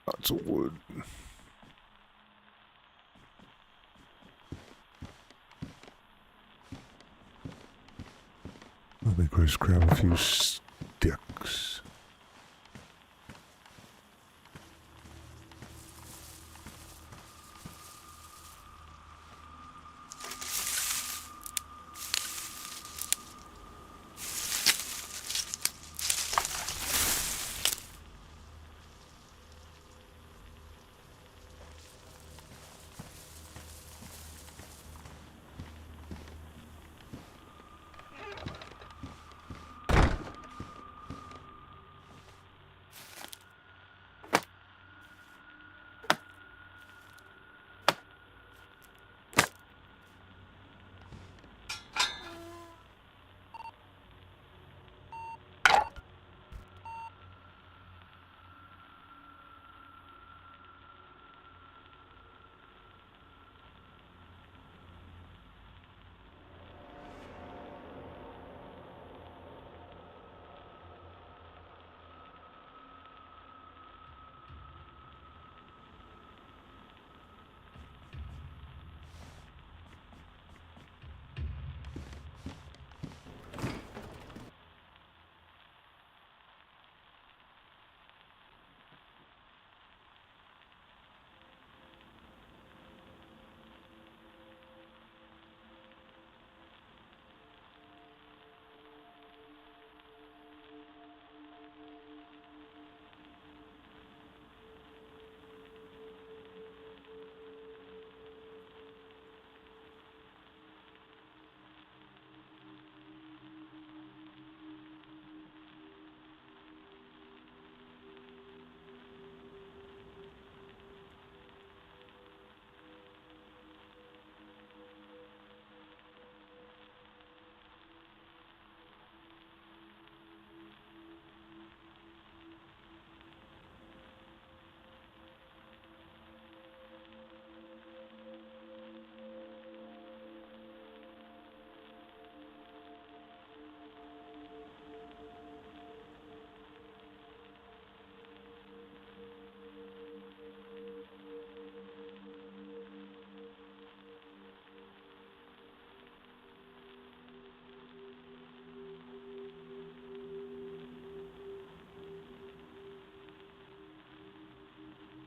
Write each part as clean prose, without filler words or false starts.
Lots of wood. Let me just grab a few sticks.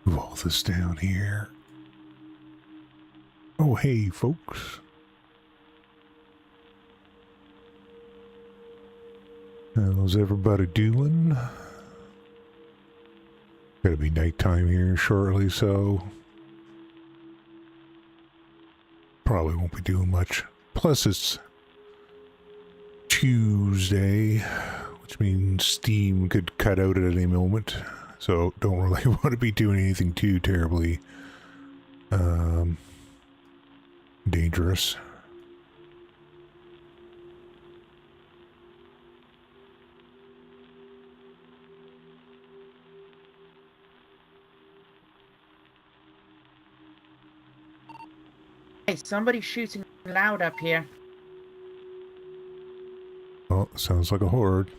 Move all this down here. Oh, hey, folks. How's everybody doing? Gotta be nighttime here shortly, so probably won't be doing much. Plus, it's Tuesday, which means Steam could cut out at any moment. So don't really want to be doing anything too terribly dangerous. Hey, somebody's shooting loud up here. Oh, sounds like a horde.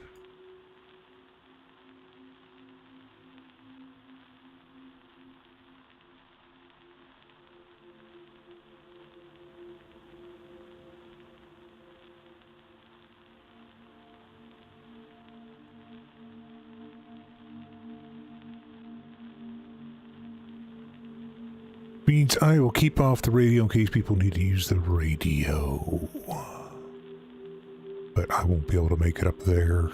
Means I will keep off the radio in case people need to use the radio. But I won't be able to make it up there.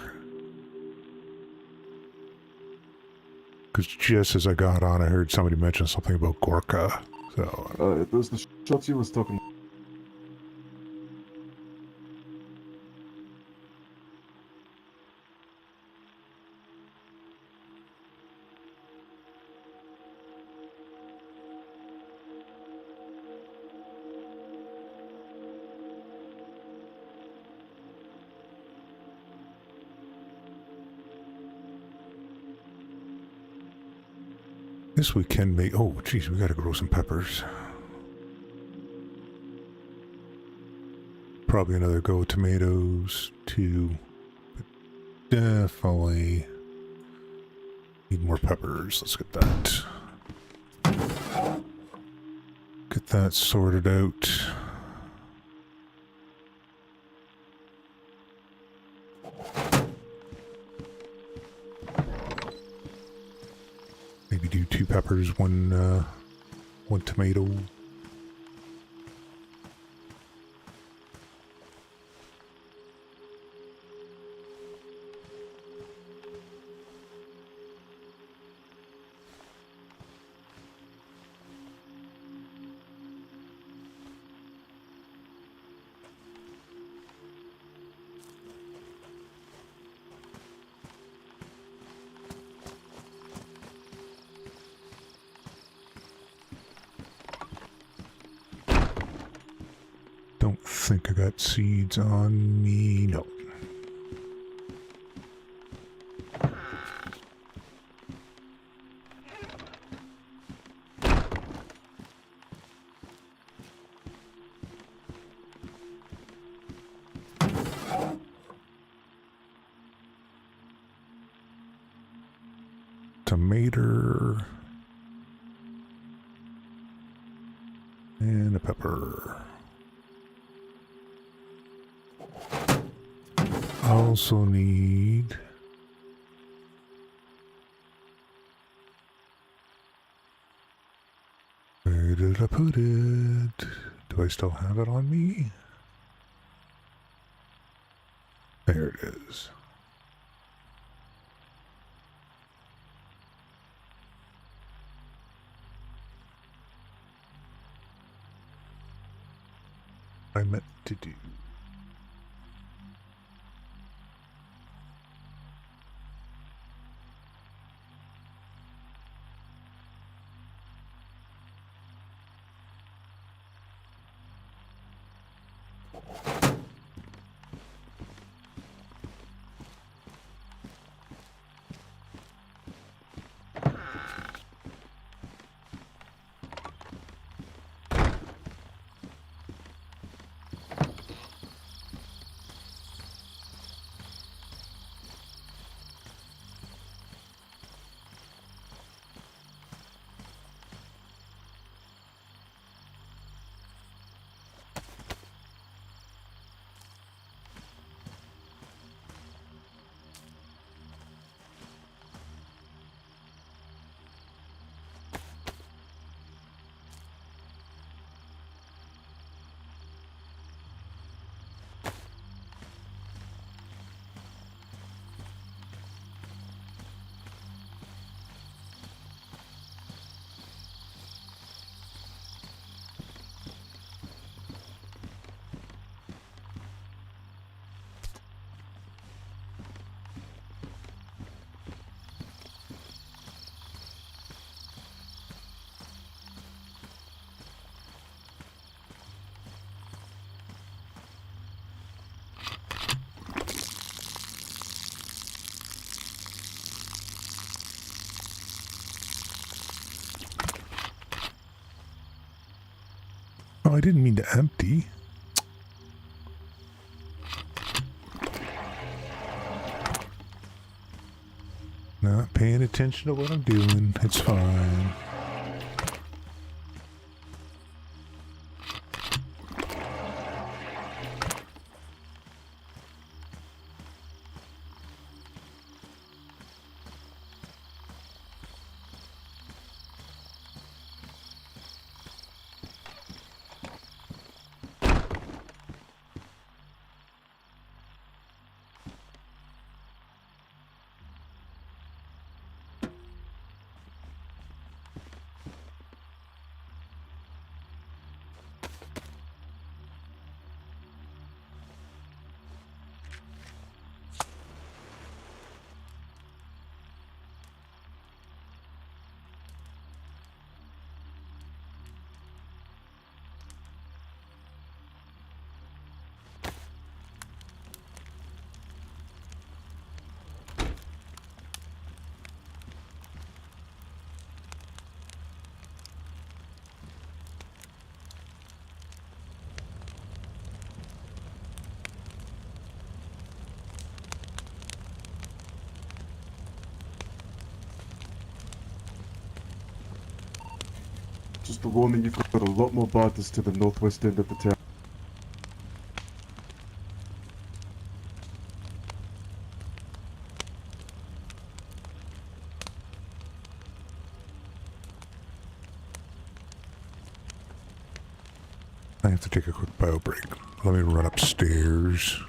Because just as I got on, I heard somebody mention something about Gorka. So those the shots you was talking. this we can make. Oh, geez, we gotta grow some peppers. Probably another go with tomatoes too. But definitely need more peppers. Let's get that. that sorted out. Maybe do 2 peppers, one tomato. Don't think I got seeds on me. No. Tomato and a pepper. Also need where did I put it? Do I still have it on me? There it is. I meant to do. Oh, I didn't mean to empty. Not paying attention to what I'm doing. It's fine. Just a warning, you've got a lot more barders to the northwest end of the town. I have to take a quick bio break. Let me run upstairs.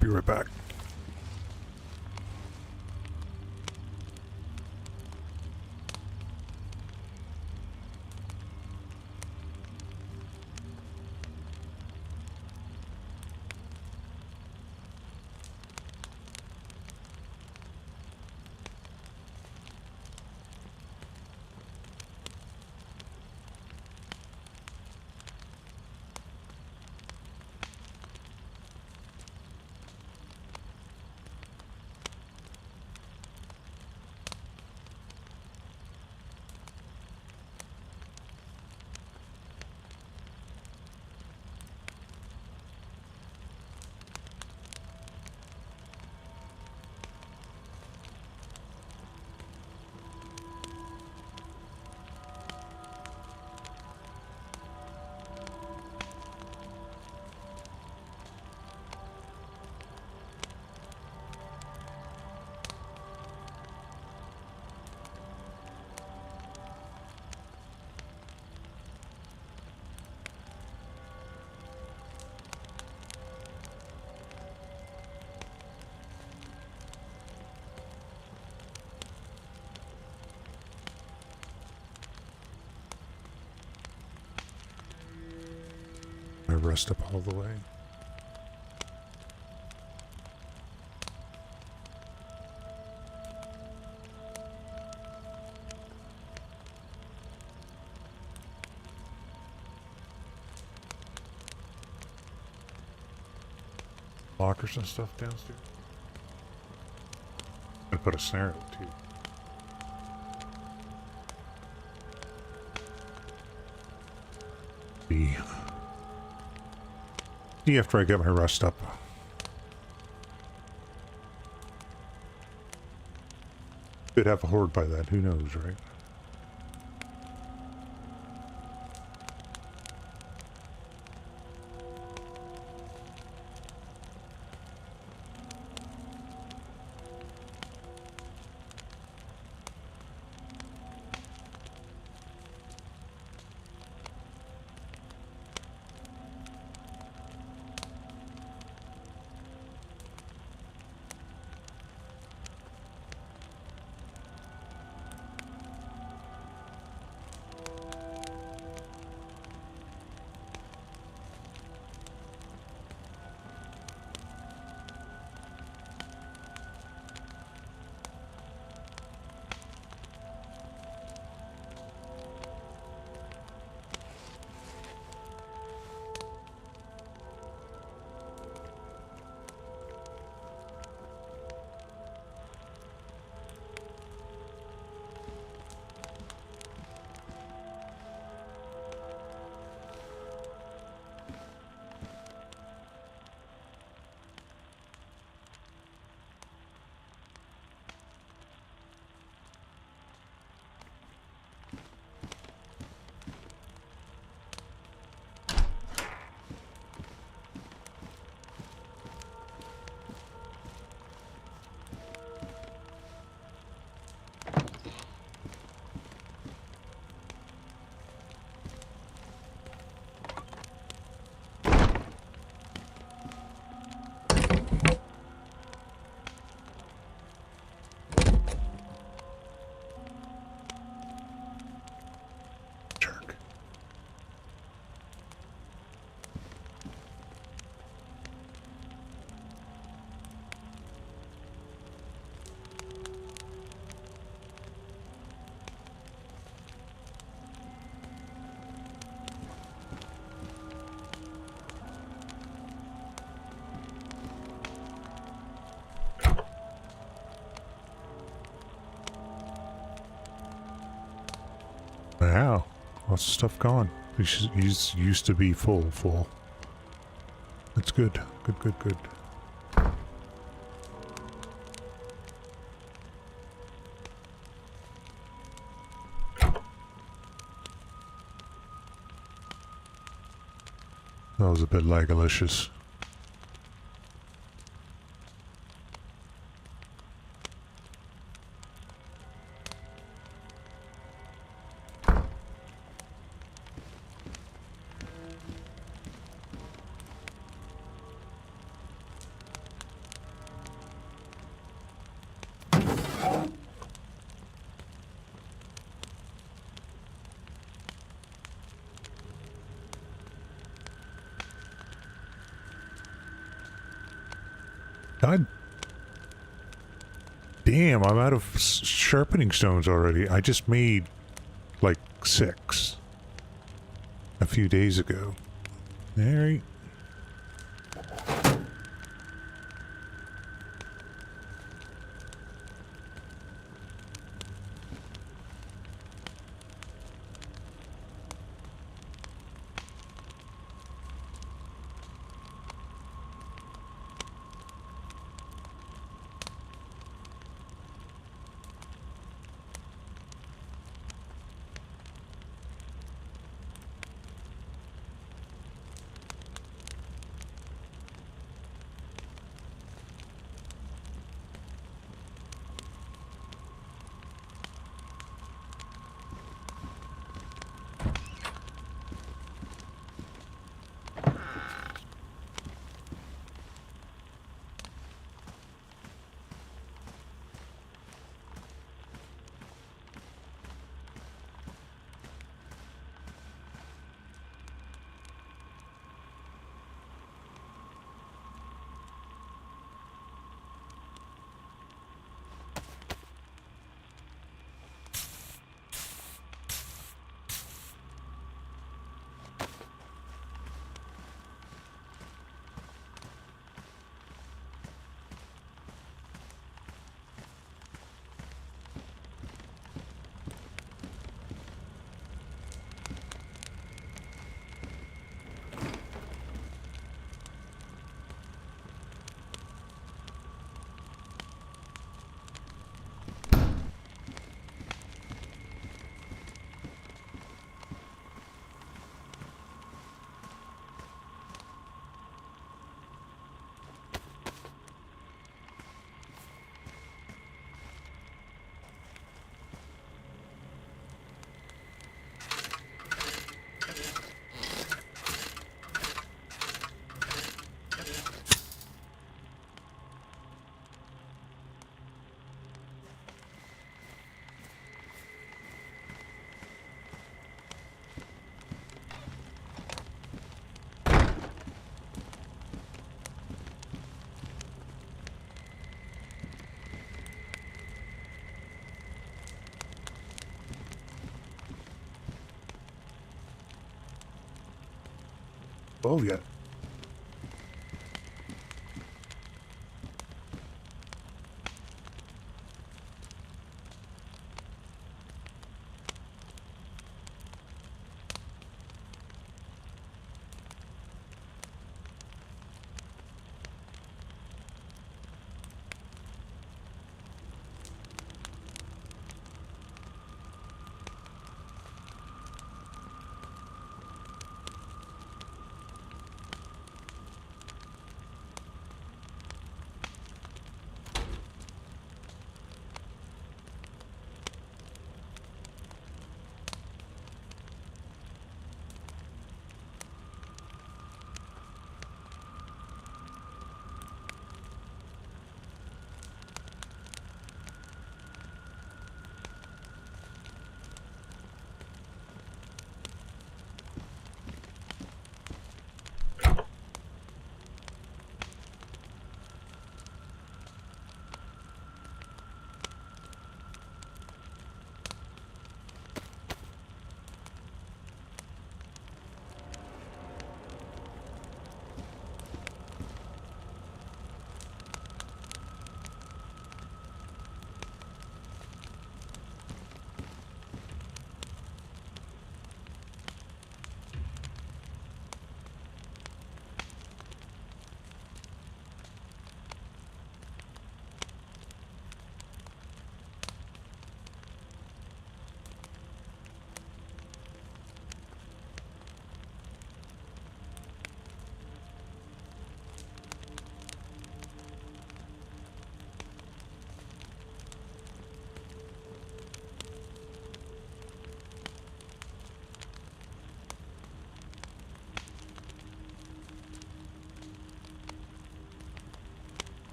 Be right back. I rest up all the way. Lockers and stuff downstairs. And put a snare out too. See after I get my rest up. Could have a horde by then, who knows, right? Wow, lots of stuff gone. He's used to be full. That's good. Good. That was a bit lagalicious. God damn, I'm out of sharpening stones already. I just made like 6 a few days ago. Alright. Oh, yeah.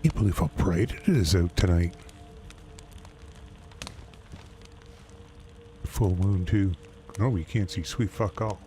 Can't believe how bright it is out tonight. Full moon too. No, we can't see sweet fuck all.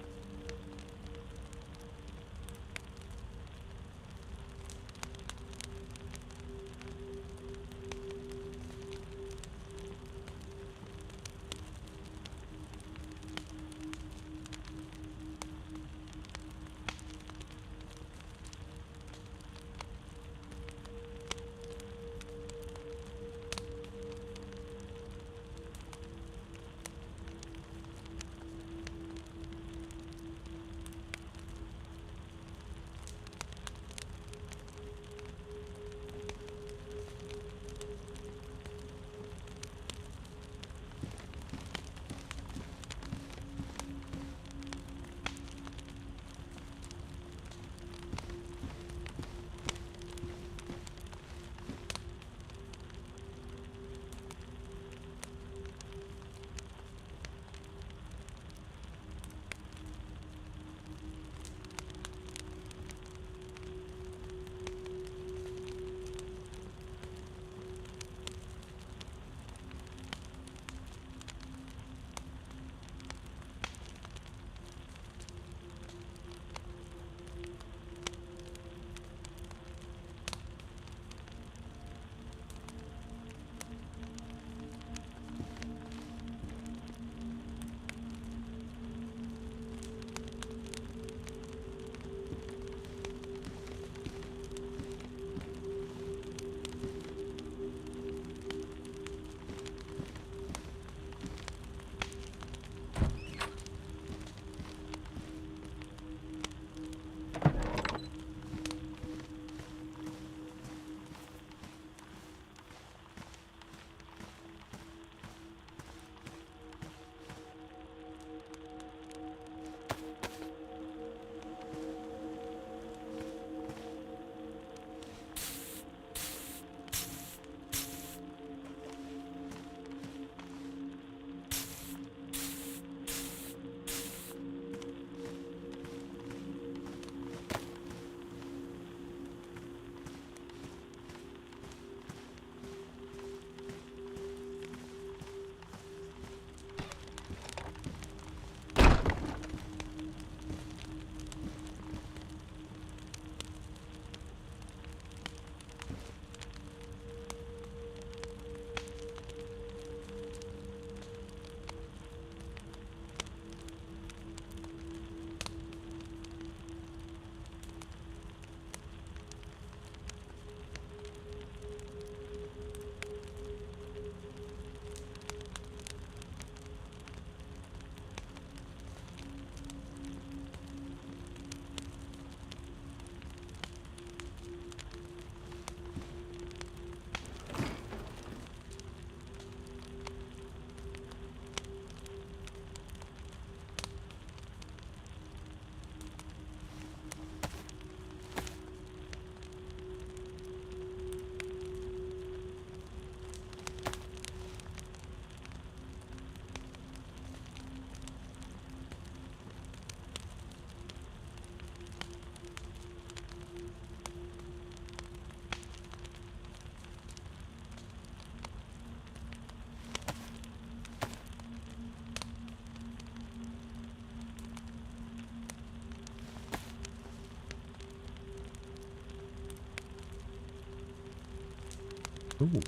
Ooh.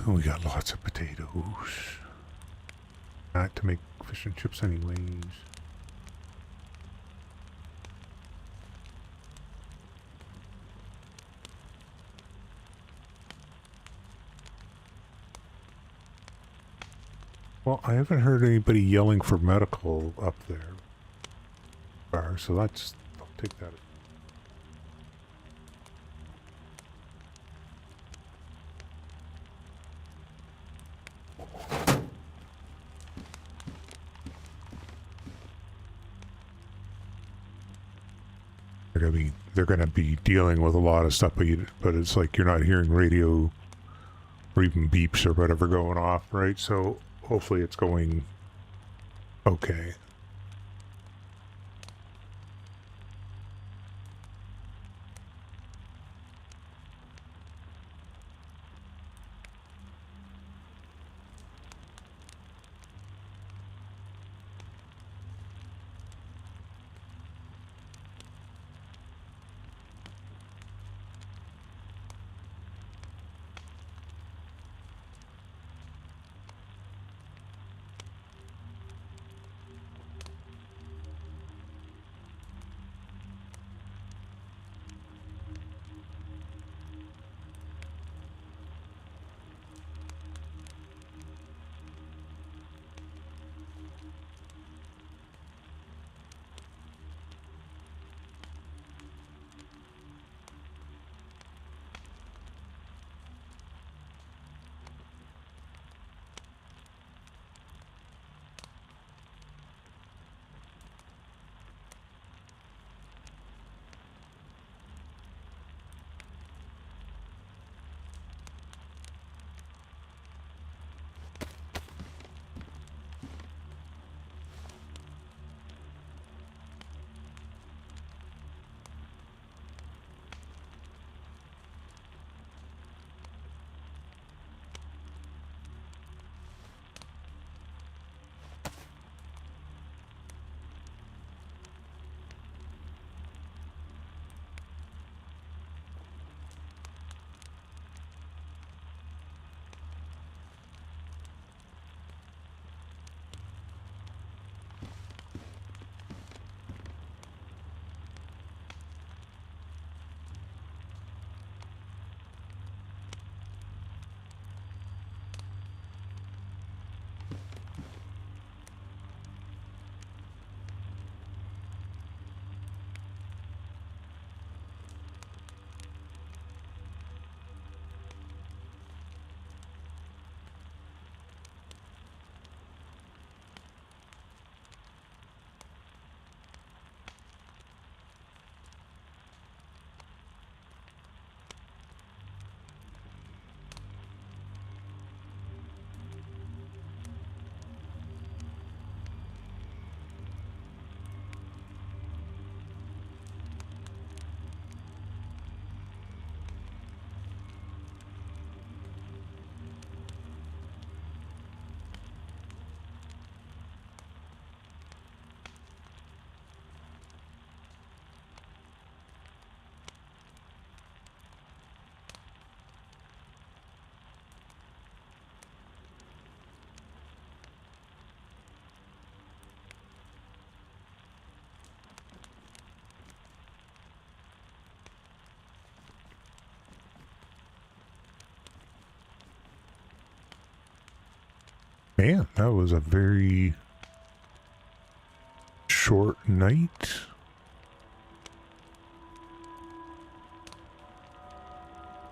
Oh, we got lots of potatoes. Not to make fish and chips anyways. Well, I haven't heard anybody yelling for medical up there. So that's... I'll take that. They're gonna be dealing with a lot of stuff, but it's like you're not hearing radio or even beeps or whatever going off, right? So hopefully it's going okay. Man, that was a very short night.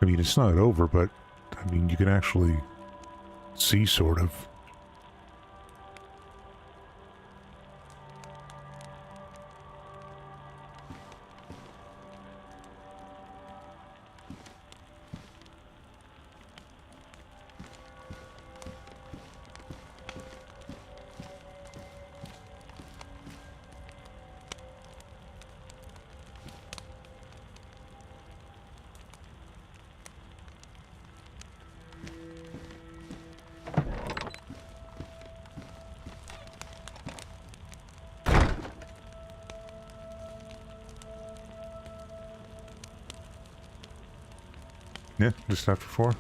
I mean, it's not over, but I mean, you can actually see sort of. Yeah, just after 4.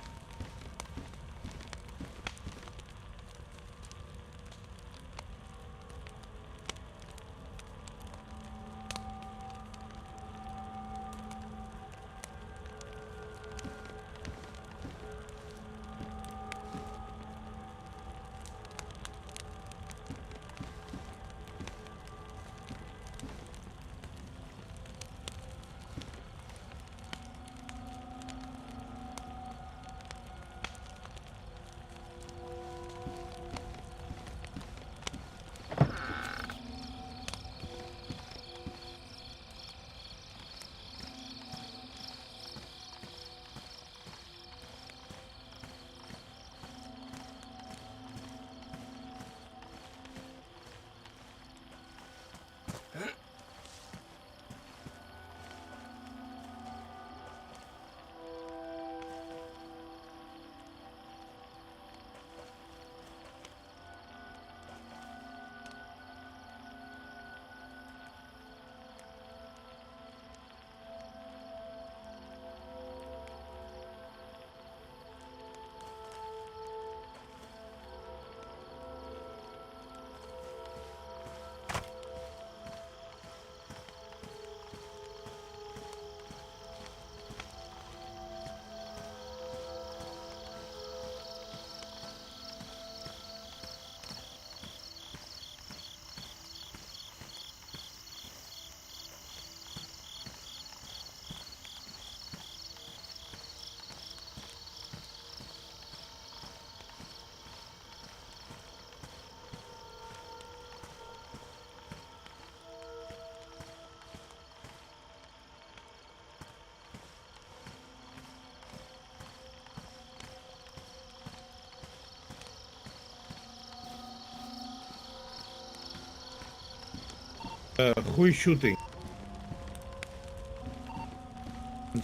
Who is shooting?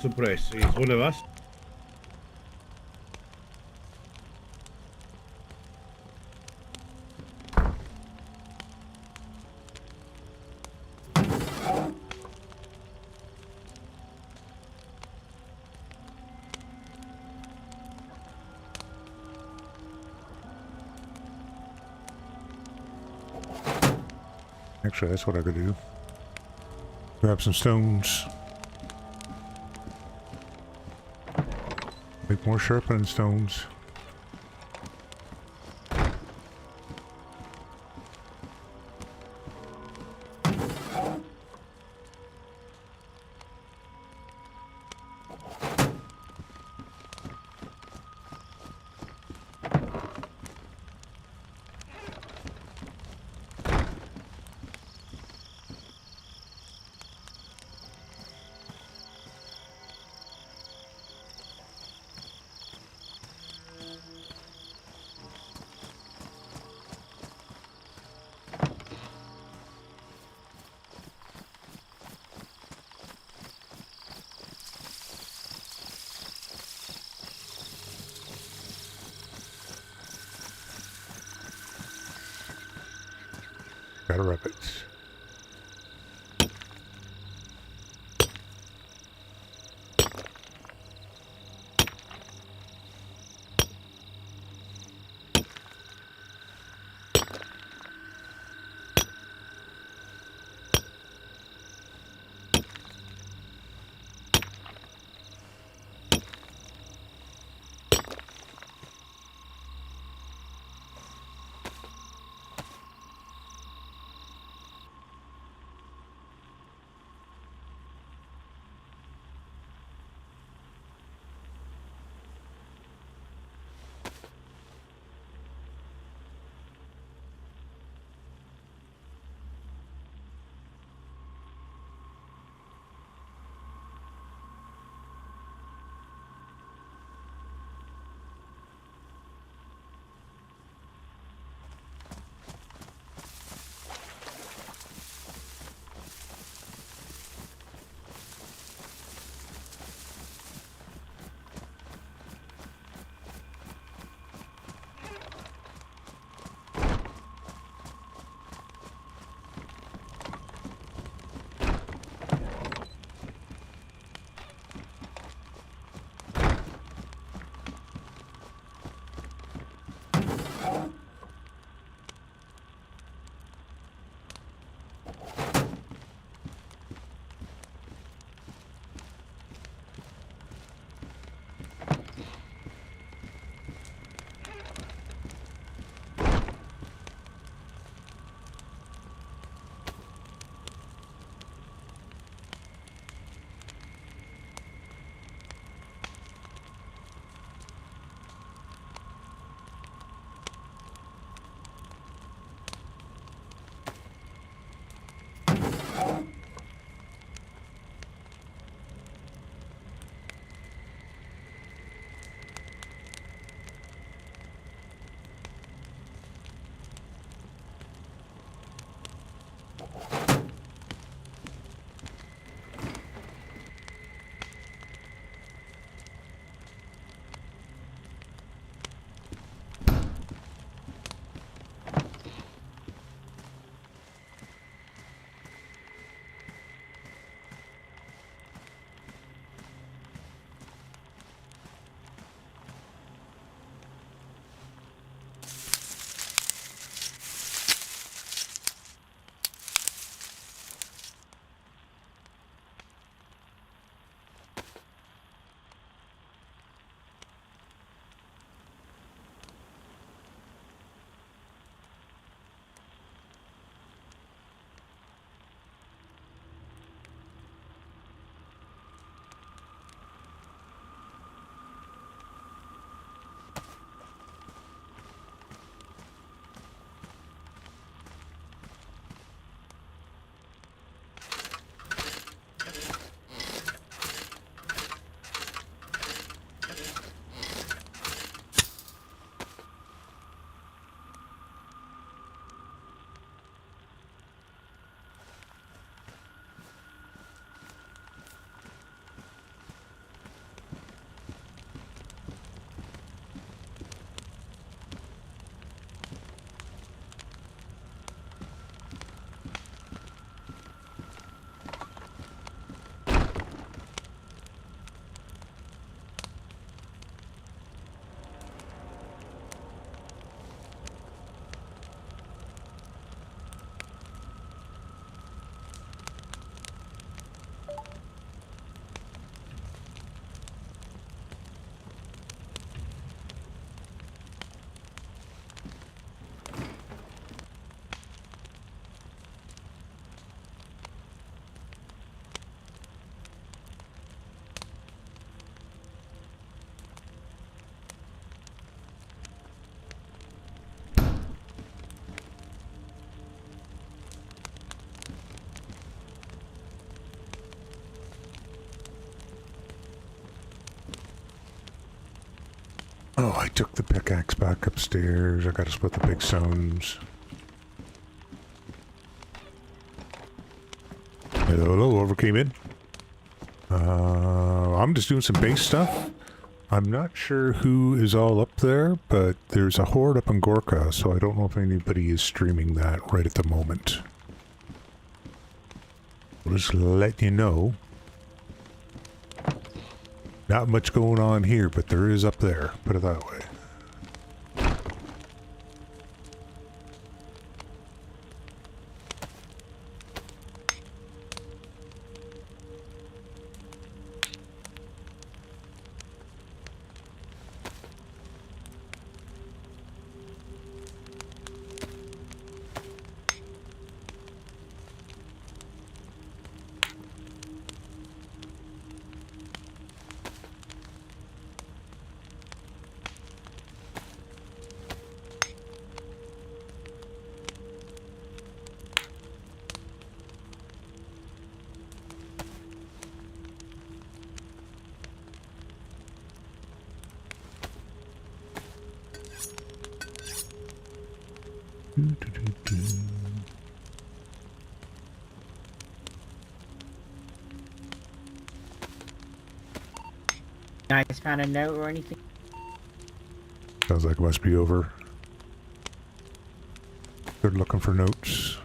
Suppress. Is one of us? Actually, that's what I could do. Grab some stones. Make more sharpening stones. Gotta rub it. I took the pickaxe back upstairs. I gotta split the big stones. Hello, hello, whoever came in. I'm just doing some base stuff. I'm not sure who is all up there, but there's a horde up in Gorka, so I don't know if anybody is streaming that right at the moment. I'll just let you know. Not much going on here, but there is up there, put it that way. Guys found a note or anything? Sounds like it must be over. They're looking for notes.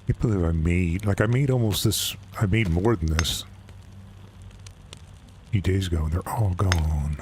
Can't believe I made almost this, I made more than this a few days ago, and they're all gone.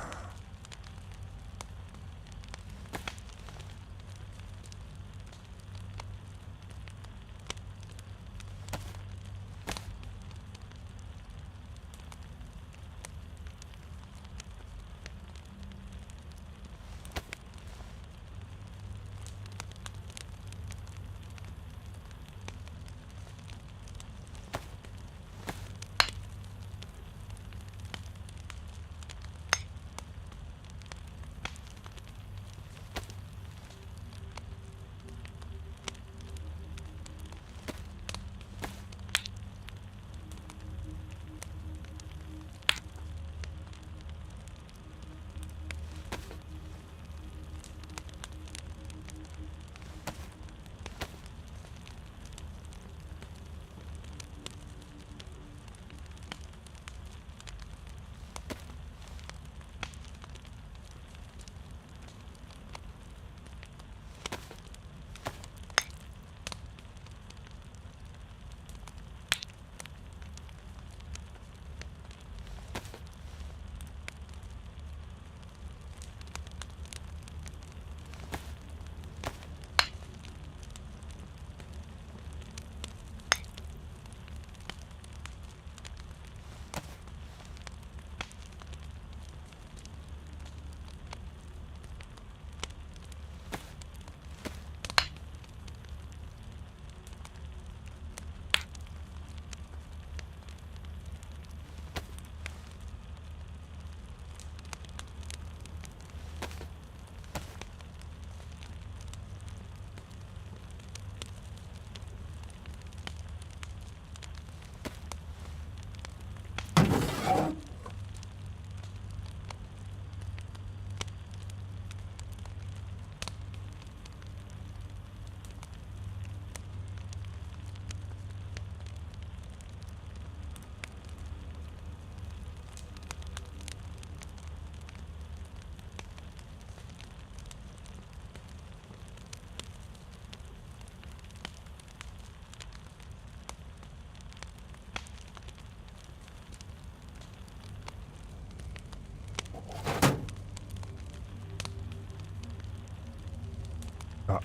Ah,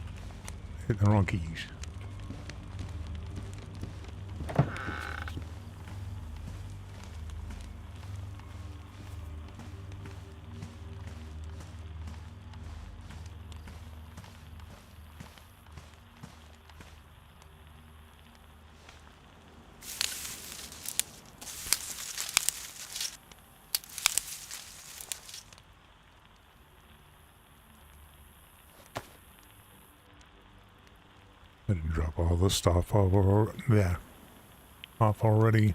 hit the wrong keys. I didn't drop all this stuff off, yeah, off already.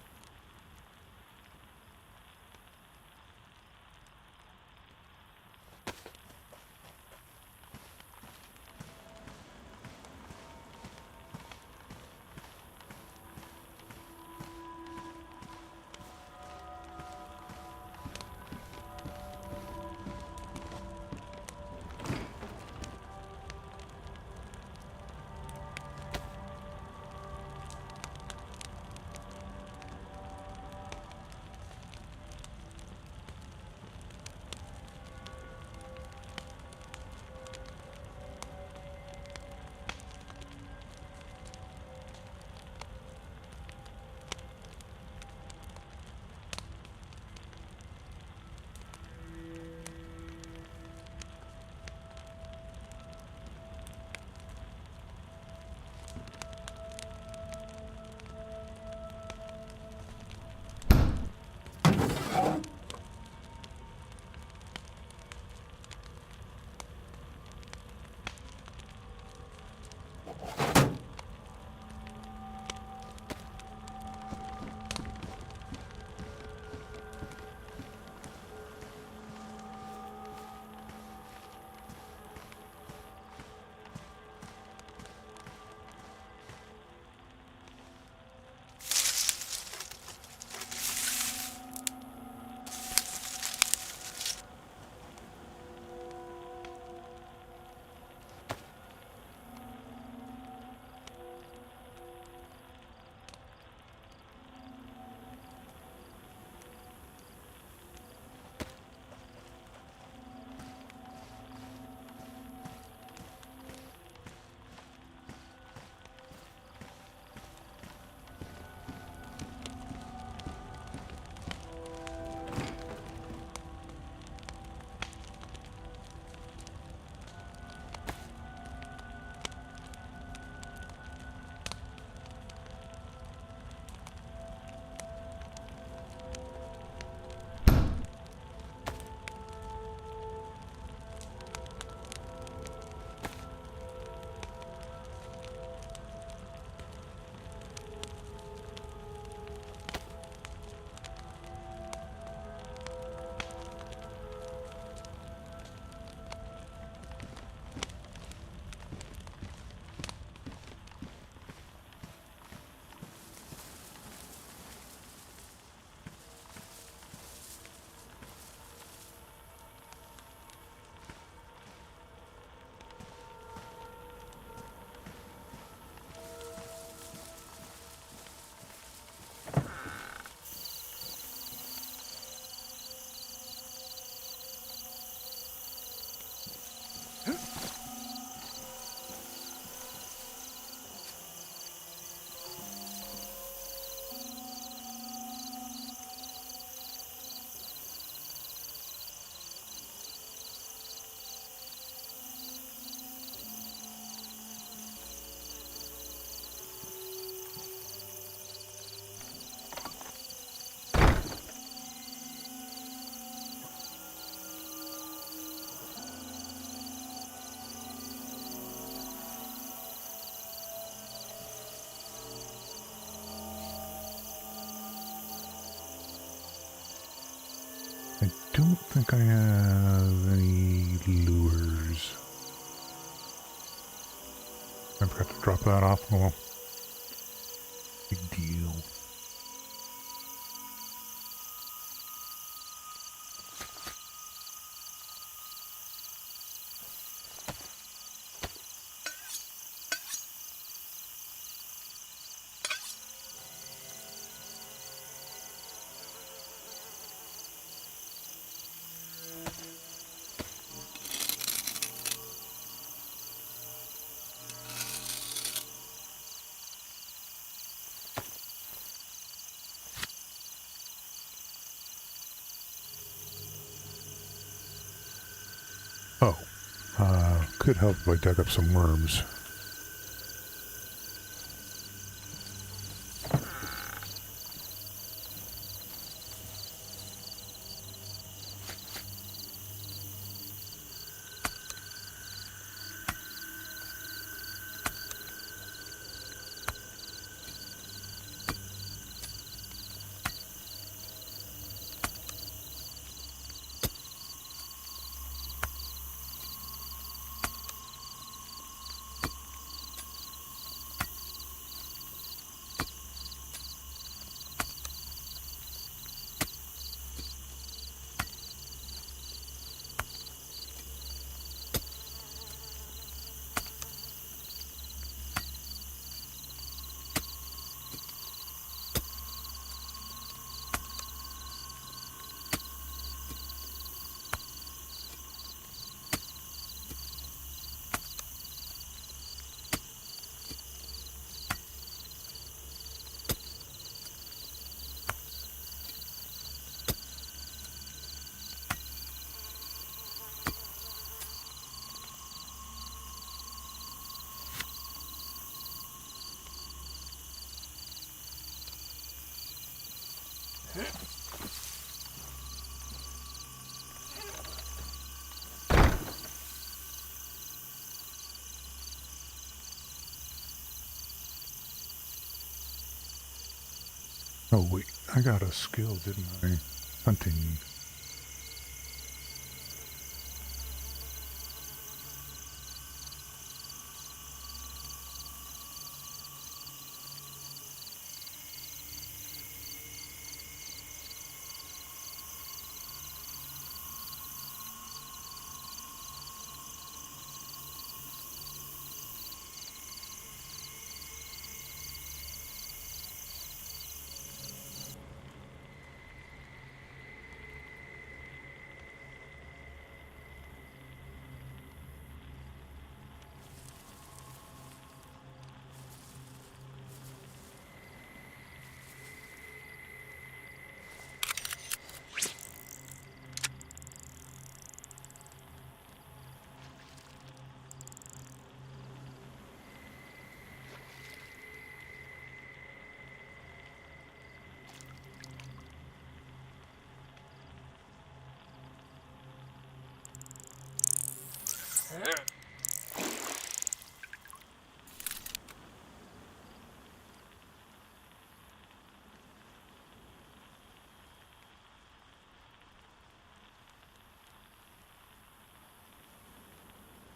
I don't think I have any lures. I forgot to drop that off. Oh, well. Big deal. Oh, could help if I dug up some worms. Oh wait, I got a skill, didn't I? Hunting.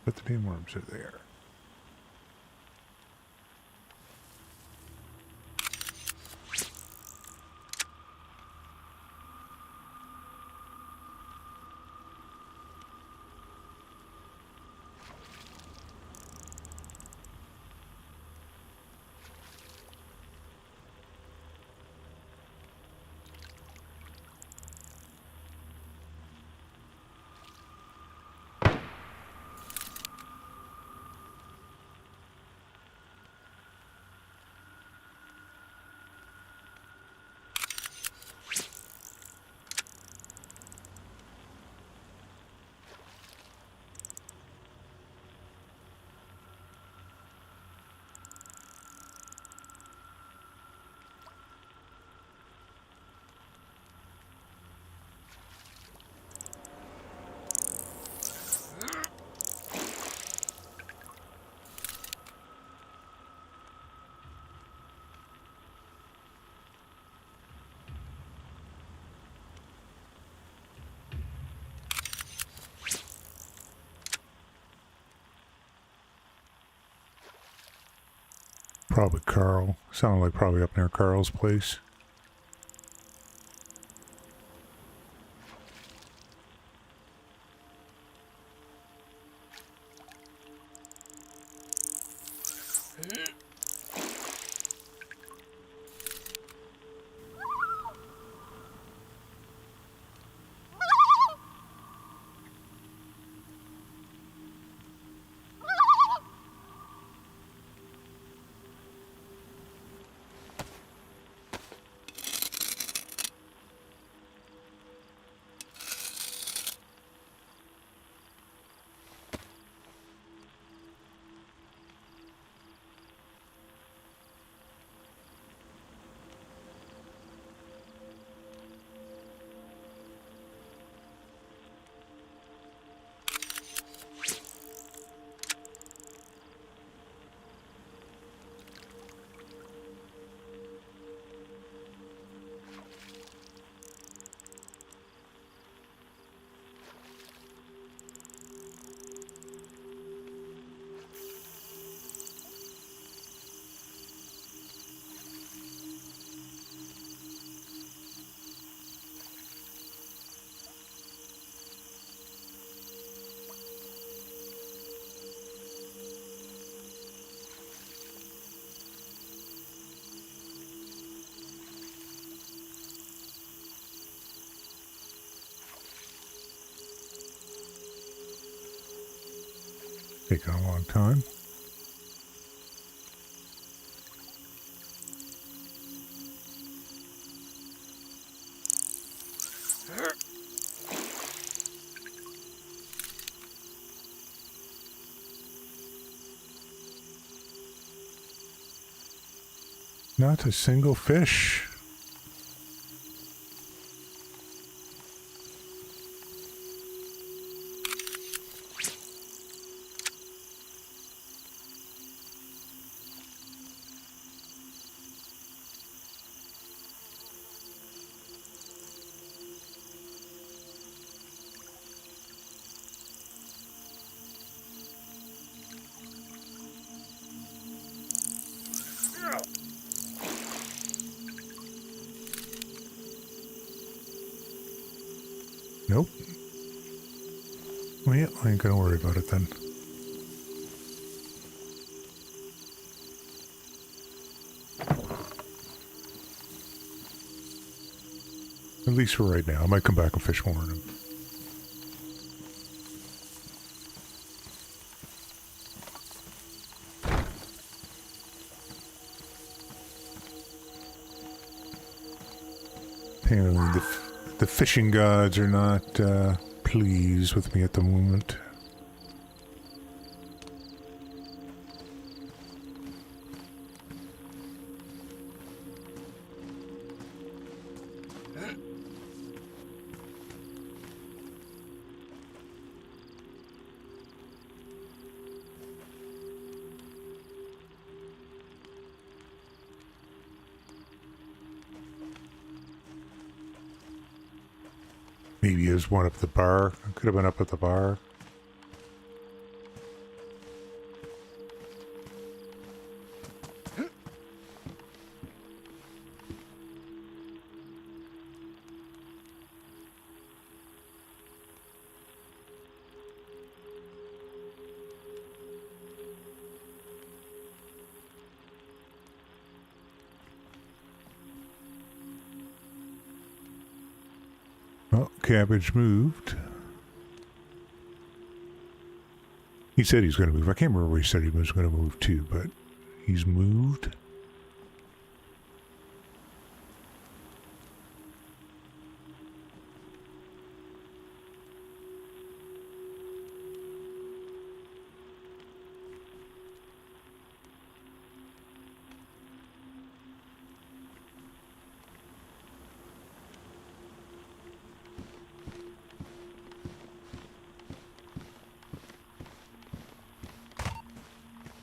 But the damn worms are there. Probably Carl. Sounded like probably up near Carl's place. Taking a long time. Not a single fish. Nope. Well, yeah, I ain't gonna worry about it then. At least for right now. I might come back and fish more in them. Apparently the fishing gods are not pleased with me at the moment. Maybe there's one up at the bar. Could have been up at the bar. Oh, cabbage moved. He said he's going to move. I can't remember where he said he was going to move to, but he's moved.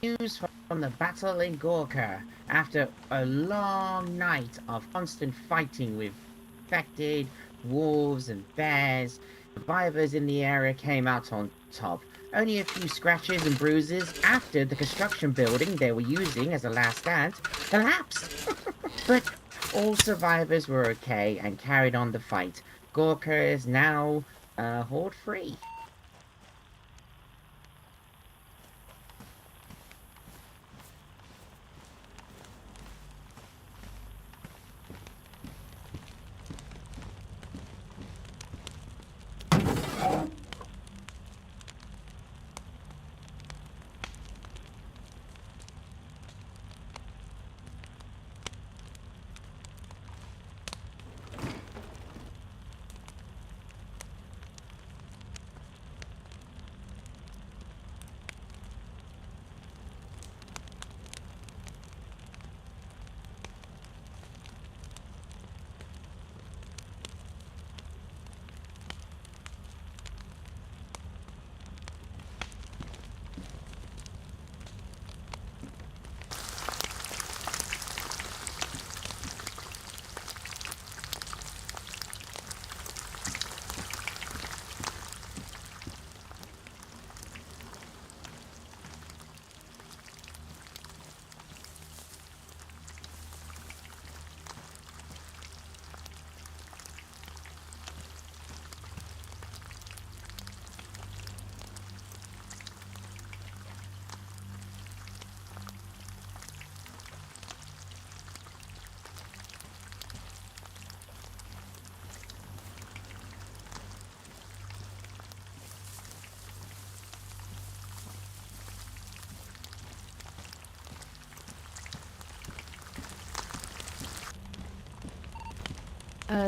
News from the battle in Gorka. After a long night of constant fighting with infected wolves and bears, survivors in the area came out on top. Only a few scratches and bruises after the construction building they were using as a last stand collapsed. But all survivors were okay and carried on the fight. Gorka is now horde free.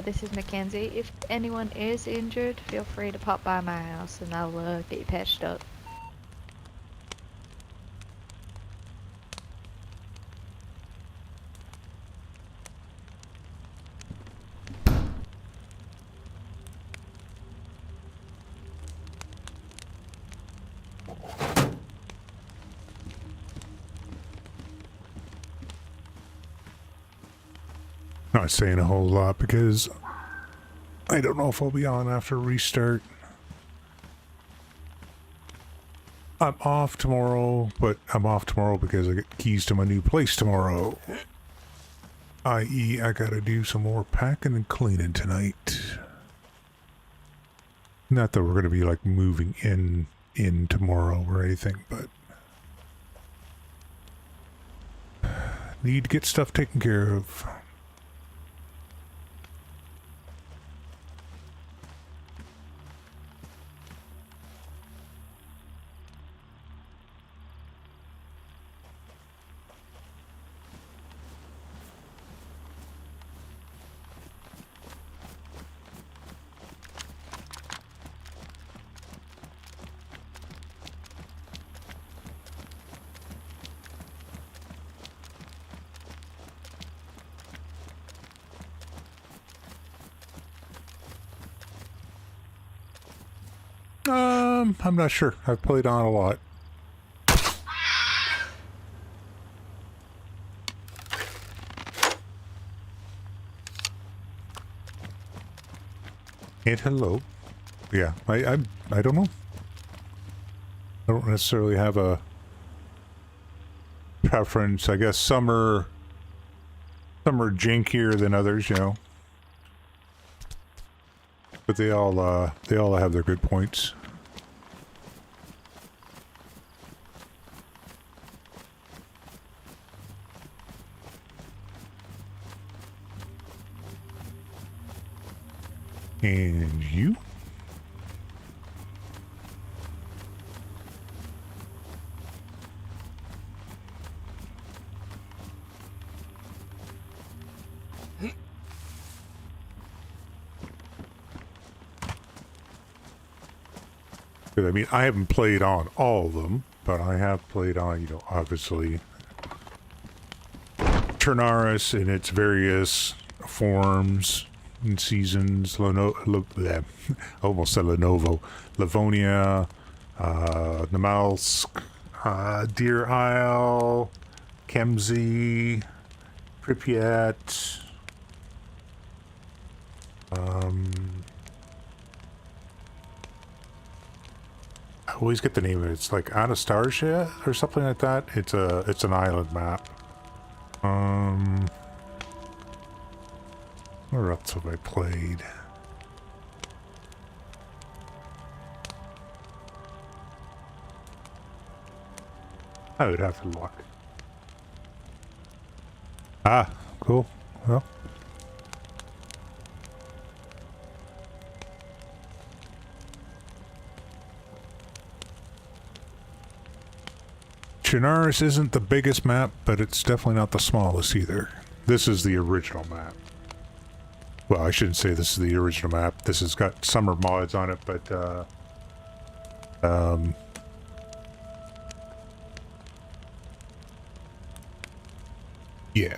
This is Mackenzie. If anyone is injured, feel free to pop by my house and I'll get you patched up. Not saying a whole lot because I don't know if I'll be on after restart. I'm off tomorrow, but I'm off tomorrow because I get keys to my new place tomorrow. I.e., I gotta do some more packing and cleaning tonight. Not that we're gonna be like moving in tomorrow or anything, but need to get stuff taken care of. I'm not sure. I've played on a lot. And hello. Yeah, I don't know. I don't necessarily have a preference. I guess some are jankier than others, you know. But they all have their good points. And you? I mean, I haven't played on all of them, but I have played on, you know, obviously Ternaris in its various forms and seasons. Almost said Lenovo. Livonia, Namalsk, Deer Isle, Kemsey, Pripyat, always get the name of it. It's like Anastasia or something like that. It's an island map. Where else have I played? I would have to look. Ah, cool. Well. Chernarus isn't the biggest map, but it's definitely not the smallest either. This is the original map. Well, I shouldn't say this is the original map. This has got summer mods on it, but, yeah.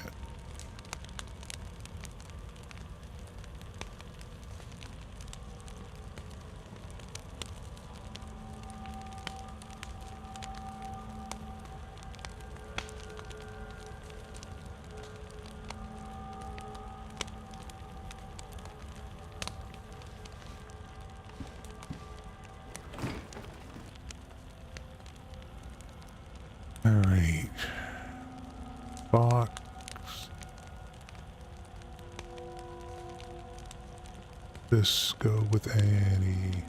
Alright. Box. This go with Annie.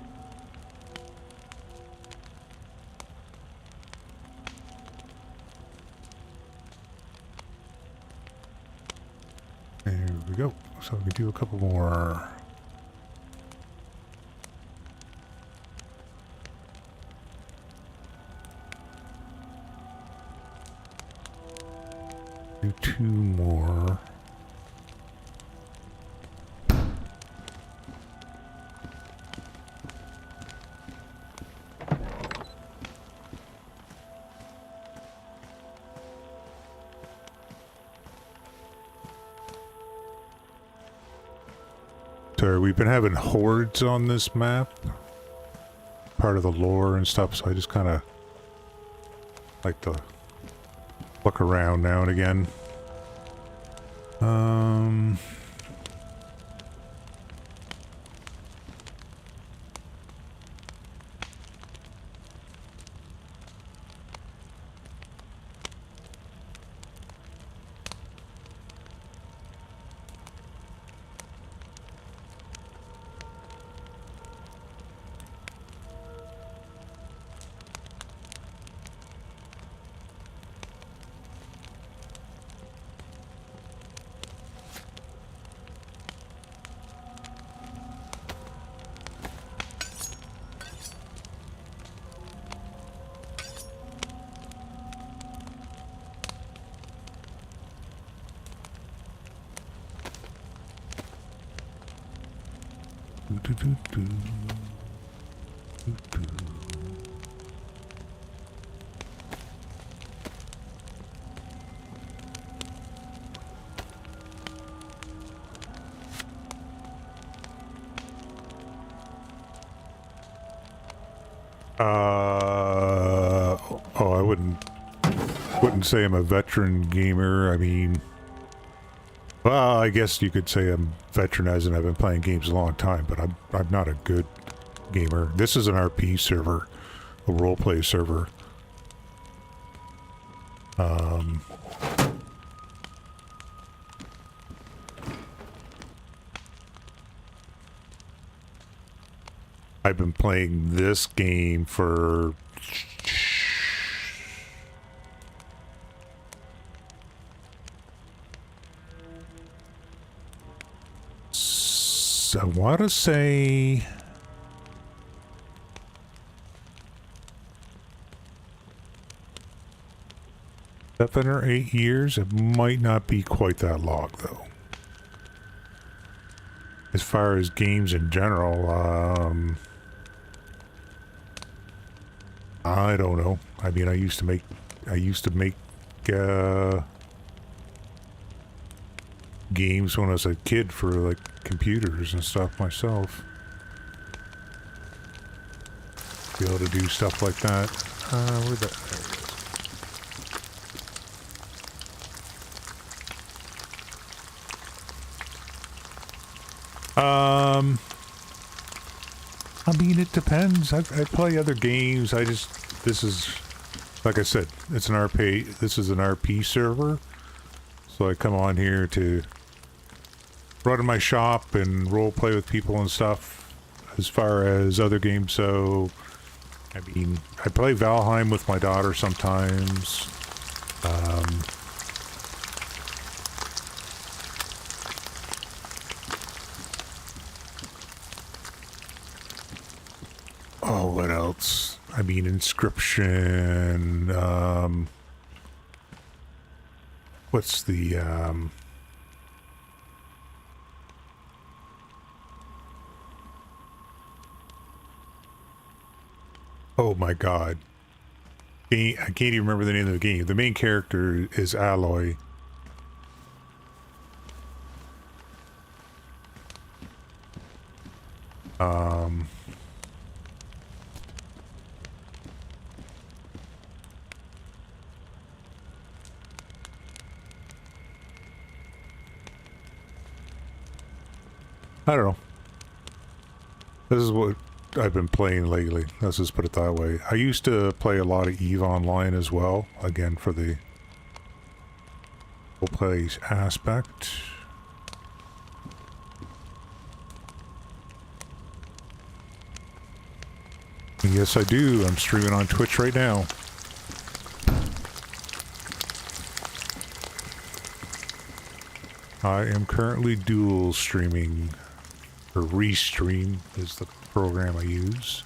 There we go. So we can do a couple more. Do 2 more. Sorry, we've been having hordes on this map. Part of the lore and stuff, so I just kind of like to look around now and again. Oh, I wouldn't say I'm a veteran gamer. I mean, well, I guess you could say I'm veteran as in I've been playing games a long time, but I'm not a good gamer. This is an RP server, a roleplay server. I've been playing this game for I want to say 7 or 8 years. It might not be quite that long though. As far as games in general, I don't know. I mean, I used to make games when I was a kid for like computers and stuff myself. Be able to do stuff like that. Where'd that? There it is. I mean, it depends. I play other games. This is, like I said, it's an RP. This is an RP server. So I come on here to run my shop and role play with people and stuff. As far as other games, so I mean, I play Valheim with my daughter sometimes. Oh, what else? I mean, Inscription. What's the oh my god. I can't even remember the name of the game. The main character is Aloy. I don't know. This is what I've been playing lately. Let's just put it that way. I used to play a lot of EVE Online as well. Again, for the role play aspect. Yes, I do. I'm streaming on Twitch right now. I am currently dual streaming, or Restream is the program I use.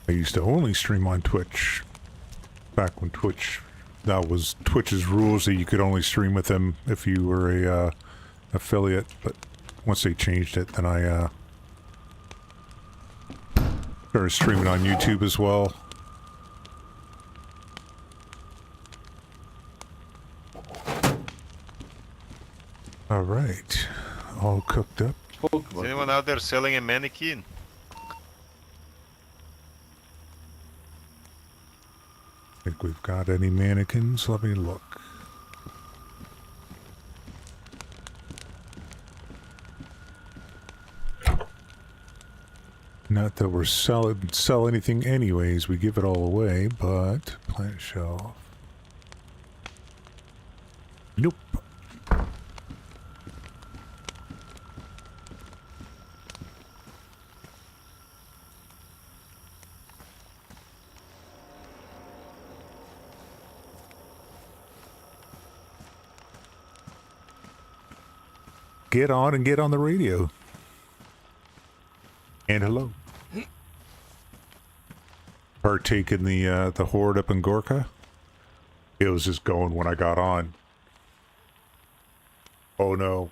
I used to only stream on Twitch. Back when that was Twitch's rules that you could only stream with them if you were a affiliate. But once they changed it, then I started streaming on YouTube as well. All right, all cooked up. Is anyone out there selling a mannequin? Think we've got any mannequins? Let me look. Not that we're sell anything anyways, we give it all away, but plant shelf. Nope. Get on and get on the radio. And hello. Partake in the horde up in Gorka. It was just going when I got on. Oh no.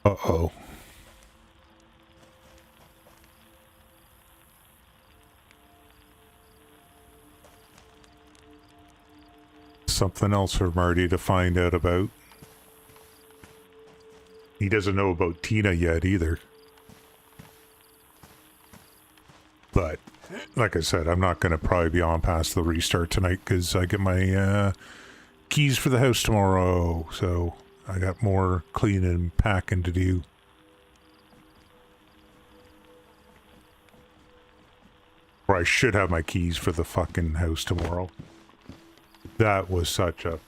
Uh-oh. Something else for Marty to find out about. He doesn't know about Tina yet either. But, like I said, I'm not going to probably be on past the restart tonight because I get my keys for the house tomorrow. So I got more cleaning and packing to do. Or I should have my keys for the fucking house tomorrow. That was such a...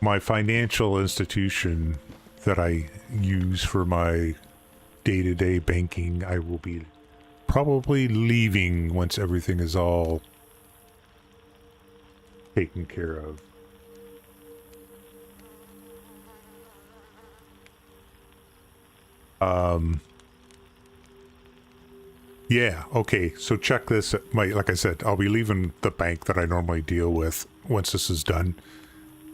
My financial institution that I use for my day-to-day banking, I will be probably leaving once everything is all taken care of. Yeah, okay, so check this. Like I said, I'll be leaving the bank that I normally deal with once this is done,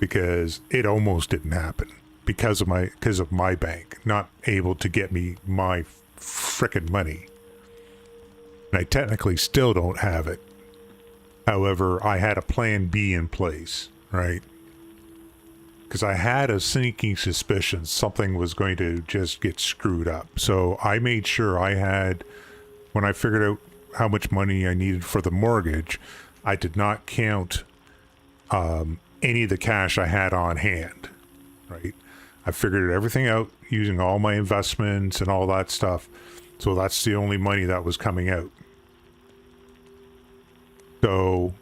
because it almost didn't happen because of my bank not able to get me my frickin' money. And I technically still don't have it. However, I had a plan B in place, right? Because I had a sneaking suspicion something was going to just get screwed up. So I made sure I had, when I figured out how much money I needed for the mortgage, I did not count any of the cash I had on hand, right? I figured everything out using all my investments and all that stuff. So that's the only money that was coming out. So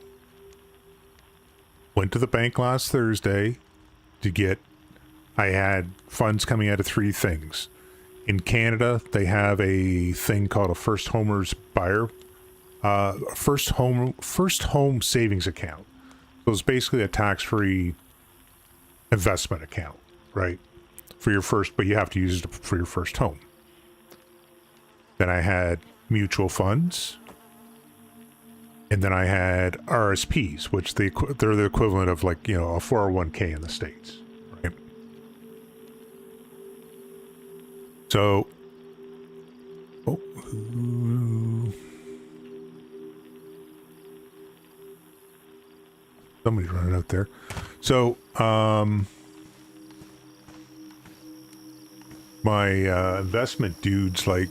went to the bank last Thursday to get, I had funds coming out of three things. In Canada, they have a thing called a first homers buyer, first home savings account. So it's basically a tax-free investment account, right? For your first, but you have to use it for your first home. Then I had mutual funds, and then I had RSPs, which they're the equivalent of, like, you know, a 401k in the States, right? So, somebody's running out there. So, my investment dude's like,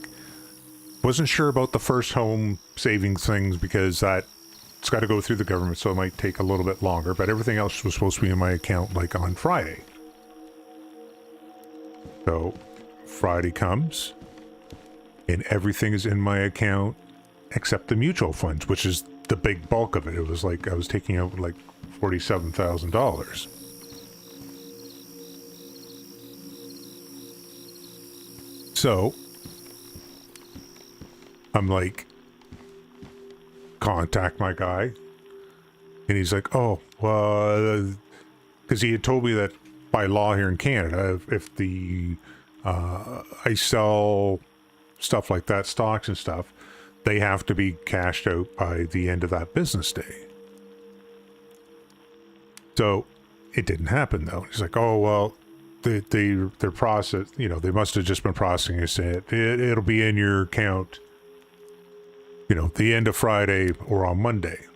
wasn't sure about the first home savings things because it's got to go through the government, so it might take a little bit longer, but everything else was supposed to be in my account like on Friday. So Friday comes and everything is in my account except the mutual funds, which is the big bulk of it. It was like I was taking out like $47,000. So I'm like, contact my guy, and he's like, oh, well, because he had told me that by law here in Canada, if the I sell stuff like that, stocks and stuff, they have to be cashed out by the end of that business day. So it didn't happen though. He's like, oh, well, they're process, you know, they must have just been processing it. It'll be in your account, you know, the end of Friday or on Monday.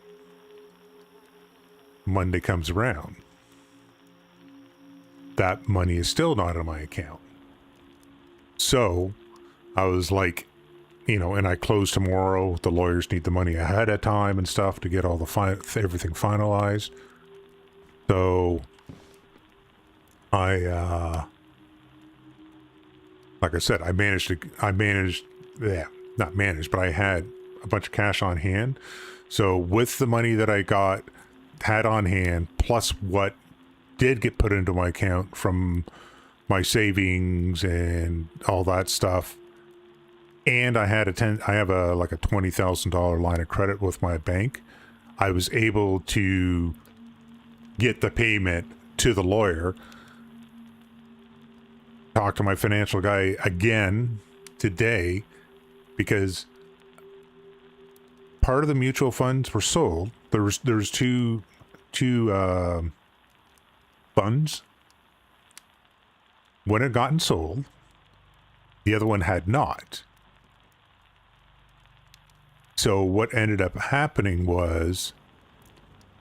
Monday comes around. That money is still not in my account. So I was like, you know, and I close tomorrow. The lawyers need the money ahead of time and stuff to get all the everything finalized. So I, like I said, I had a bunch of cash on hand. So with the money that I had on hand, plus what did get put into my account from my savings and all that stuff, and I have a $20,000 line of credit with my bank, I was able to get the payment to the lawyer, talk to my financial guy again today, because part of the mutual funds were sold. There's two funds. One had gotten sold. The other one had not. So what ended up happening was,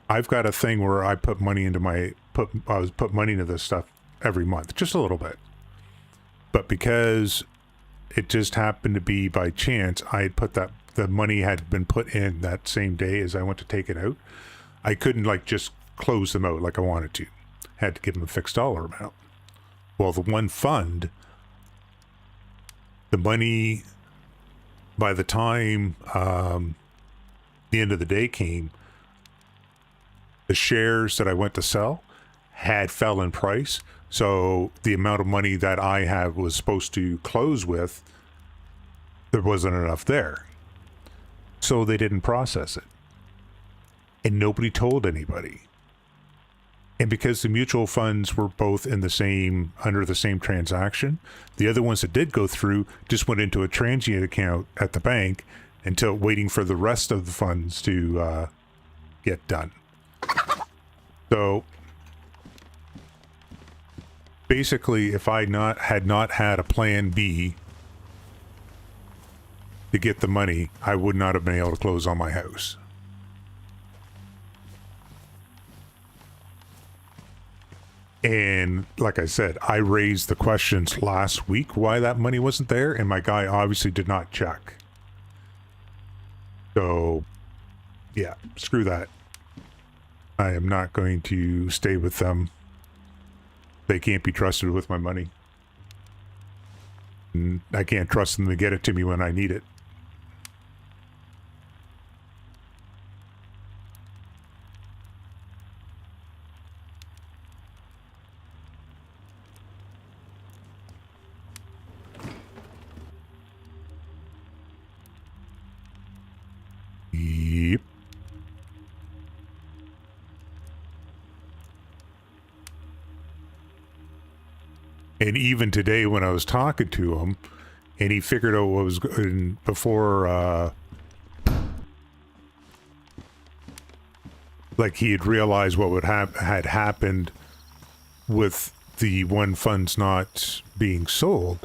I've got a thing where I put money into put money into this stuff every month, just a little bit. But because it just happened to be by chance, I had put the money had been put in that same day as I went to take it out. I couldn't like just close them out like I wanted to. Had to give them a fixed dollar amount. Well, the one fund, the money, by the time the end of the day came, the shares that I went to sell had fell in price. So the amount of money that I was supposed to close with, there wasn't enough there. So they didn't process it. And nobody told anybody. And because the mutual funds were both under the same transaction, the other ones that did go through just went into a transient account at the bank, until waiting for the rest of the funds to get done. So basically, if I had not had a plan B to get the money, I would not have been able to close on my house. And like I said, I raised the questions last week why that money wasn't there, and my guy obviously did not check. So, yeah, screw that. I am not going to stay with them. They can't be trusted with my money. And I can't trust them to get it to me when I need it. Yep. And even today when I was talking to him and he figured out what was going before, like he had realized what would had happened with the one funds not being sold,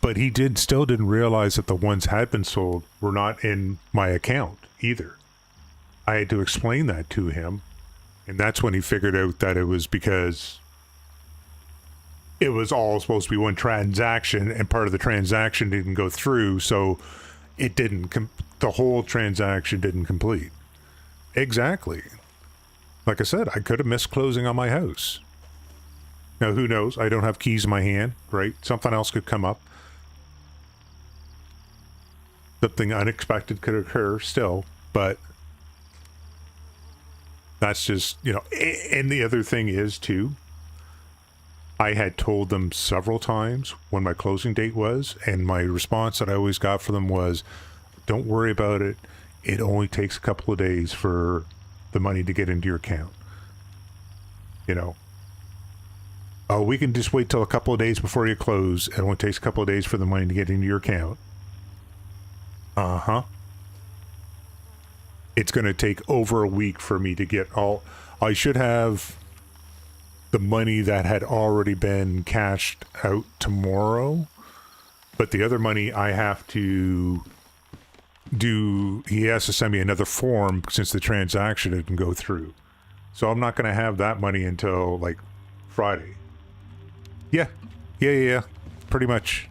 but he still didn't realize that the ones had been sold were not in my account either. I had to explain that to him, and that's when he figured out that it was because it was all supposed to be one transaction, and part of the transaction didn't go through, so it didn't, the whole transaction didn't complete. Exactly. Like I said, I could have missed closing on my house. Now, who knows? I don't have keys in my hand, right? Something else could come up. Something unexpected could occur still, but that's just, you know, and the other thing is too, I had told them several times when my closing date was, and my response that I always got for them was, don't worry about it. It only takes a couple of days for the money to get into your account. You know, oh, we can just wait till a couple of days before you close. It only takes a couple of days for the money to get into your account. Uh-huh. It's going to take over a week for me to get all... I should have the money that had already been cashed out tomorrow, but the other money I have to do... He has to send me another form since the transaction didn't go through. So I'm not going to have that money until, like, Friday. Yeah. Yeah. Pretty much.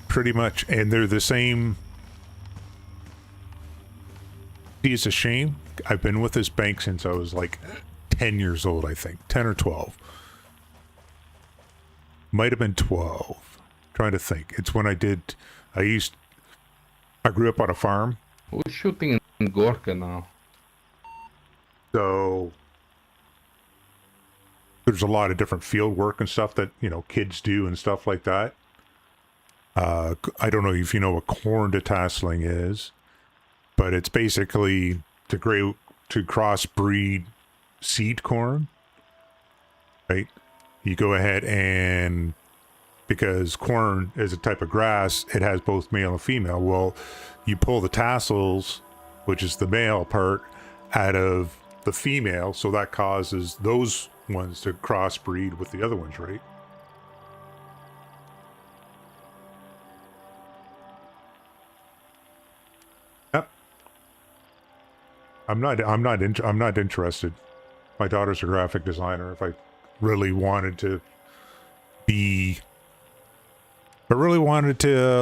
Pretty much. And they're the same. See, it's a shame. I've been with this bank since I was like 10 years old, I think. 10 or 12. Might have been 12. Trying to think. It's when I grew up on a farm. Who's shooting in Gorka now? So there's a lot of different field work and stuff that, you know, kids do and stuff like that. I don't know if you know what corn detasseling is, but it's basically to crossbreed seed corn, right? You go ahead and, because corn is a type of grass, it has both male and female. Well, you pull the tassels, which is the male part, out of the female, so that causes those ones to crossbreed with the other ones, right? Yep. I'm not interested. My daughter's a graphic designer. If I really wanted to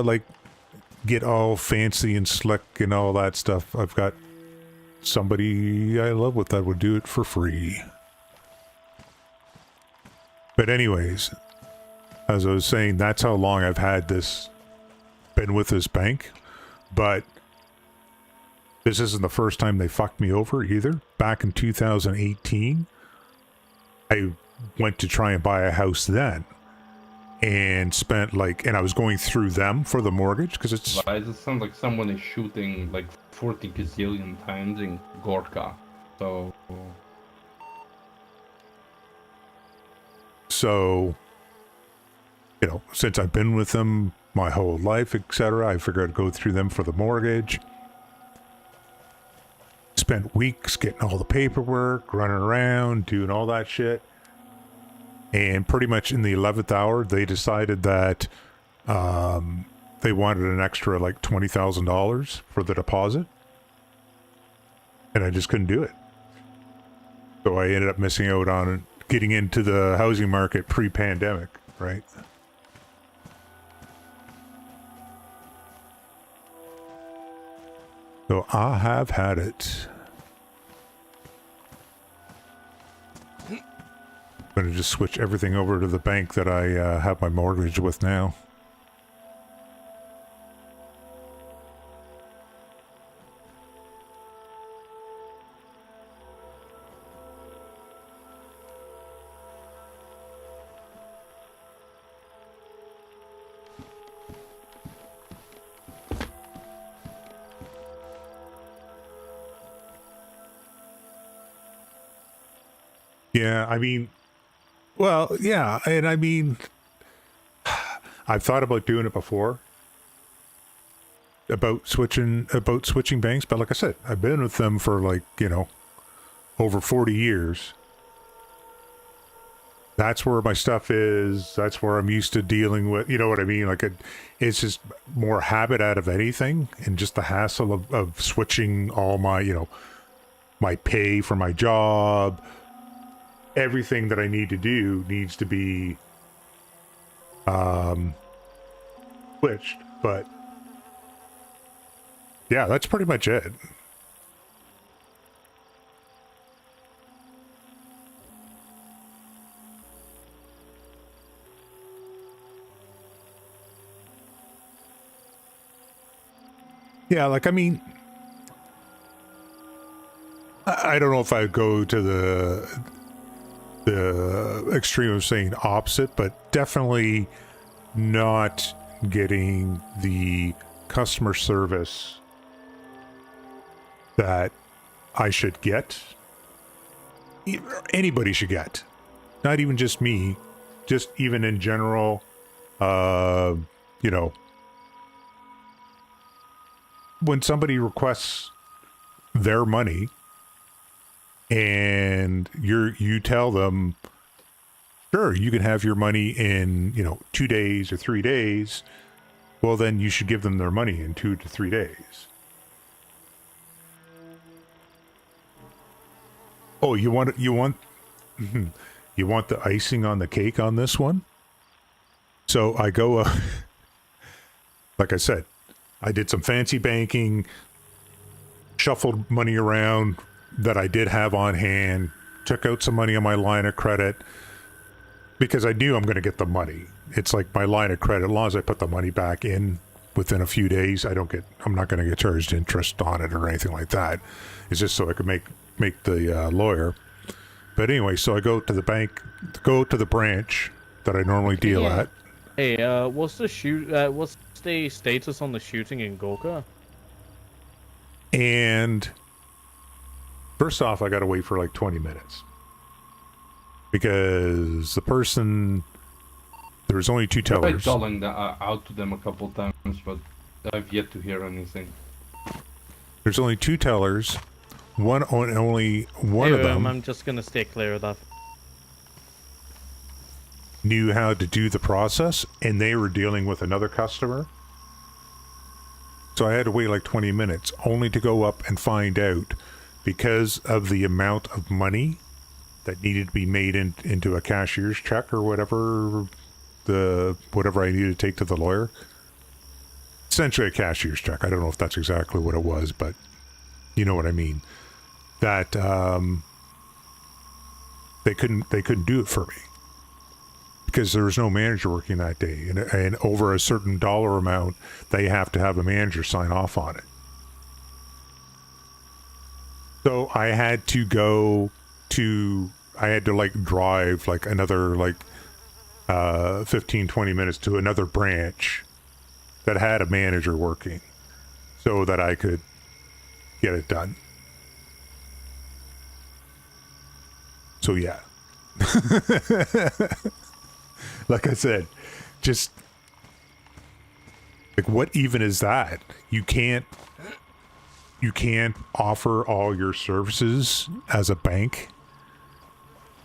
like get all fancy and slick and all that stuff, I've got somebody I love with that would do it for free. But anyways, as I was saying, that's how long I've been with this bank. But this isn't the first time they fucked me over either. Back in 2018, I went to try and buy a house then, and spent and I was going through them for the mortgage because it's... Why does it sound like someone is shooting like 40 gazillion times in Gorka? So you know, since I've been with them my whole life, etc. I figured I'd go through them for the mortgage. Spent weeks getting all the paperwork, running around, doing all that shit. And pretty much in the 11th hour, they decided that they wanted an extra like $20,000 for the deposit. And I just couldn't do it. So I ended up missing out on getting into the housing market pre-pandemic, right? So I have had it. I'm going to just switch everything over to the bank that I have my mortgage with now. Yeah, I mean, well, yeah, and I mean, I've thought about doing it before, about switching banks, but like I said, I've been with them for like, you know, over 40 years. That's where my stuff is. That's where I'm used to dealing with, you know what I mean? Like it's just more habit out of anything, and just the hassle of switching all my, you know, my pay for my job. Everything that I need to do needs to be switched, but yeah, that's pretty much it. Yeah, like, I mean, I don't know if I would go to the extreme of saying opposite, but definitely not getting the customer service that I should get. Anybody should get. Not even just me, just even in general, you know, when somebody requests their money, and you tell them, sure, you can have your money in, you know, 2 days or 3 days. Well, then you should give them their money in 2 to 3 days. Oh, you want you want the icing on the cake on this one? So I go, like I said, I did some fancy banking, shuffled money around that I did have on hand, took out some money on my line of credit because I knew I'm going to get the money. It's like my line of credit, as long as I put the money back in within a few days, I'm not going to get charged interest on it or anything like that. It's just so I could make the lawyer. But anyway, so I go to the bank, go to the branch that I normally deal at. Hey, what's the status on the shooting in Gorka? And first off, I got to wait for like 20 minutes because the person, there was only 2 I've been tellers. calling that out to them a couple times, but I've yet to hear anything. There's only 2 tellers. Only one of them I'm just gonna stay clear of that. knew how to do the process, and they were dealing with another customer. So I had to wait like 20 minutes only to go up and find out, because of the amount of money that needed to be made into a cashier's check or whatever I needed to take to the lawyer. Essentially a cashier's check. I don't know if that's exactly what it was, but you know what I mean. That they couldn't do it for me because there was no manager working that day, and over a certain dollar amount, they have to have a manager sign off on it. So I had to like drive like another like 15-20 minutes to another branch that had a manager working so that I could get it done. So yeah. Like I said, just like, what even is that? You can't offer all your services as a bank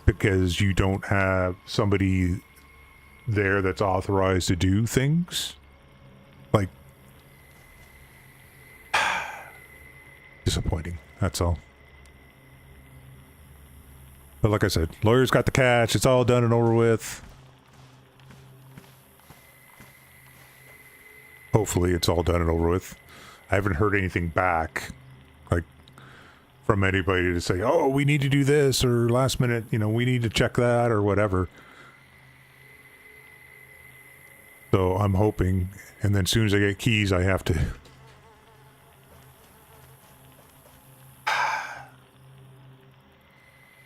because you don't have somebody there that's authorized to do things. Like, disappointing. That's all. But like I said, lawyers got the cash. It's all done and over with. Hopefully it's all done and over with. I haven't heard anything back, like, from anybody to say, oh, we need to do this, or last minute, you know, we need to check that, or whatever. So I'm hoping, and then as soon as I get keys, I have to...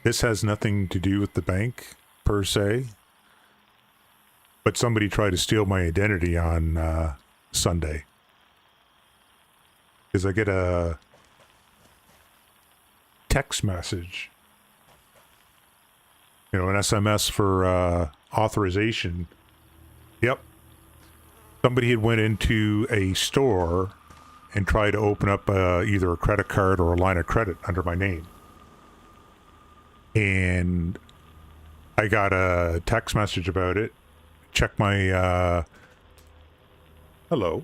This has nothing to do with the bank, per se. But somebody tried to steal my identity on Sunday. Because I get a text message. You know, an SMS for authorization. Yep. Somebody had went into a store and tried to open up either a credit card or a line of credit under my name. And I got a text message about it. Check my, hello.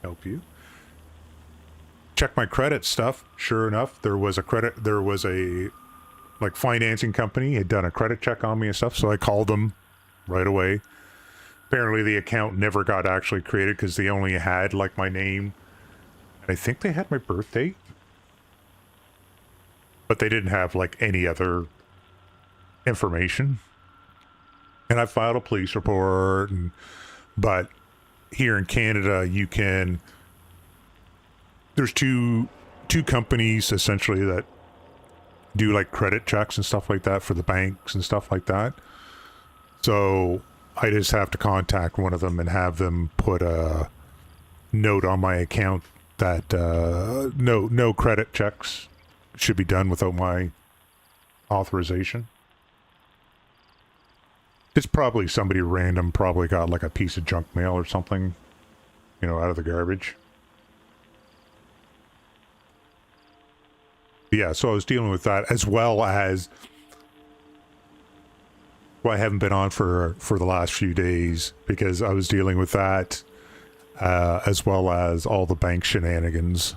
Help you. Check my credit stuff. Sure enough, there was a, like, financing company had done a credit check on me and stuff, so I called them right away. Apparently the account never got actually created because they only had, like, my name. And I think they had my birthday. But they didn't have, like, any other information. And I filed a police report, but here in Canada, you can... There's two companies, essentially, that do, like, credit checks and stuff like that for the banks and stuff like that. So I just have to contact one of them and have them put a note on my account that no credit checks should be done without my authorization. It's probably somebody random, probably got like a piece of junk mail or something, you know, out of the garbage. Yeah, so I was dealing with that, as well as, well, I haven't been on for the last few days because I was dealing with that, as well as all the bank shenanigans.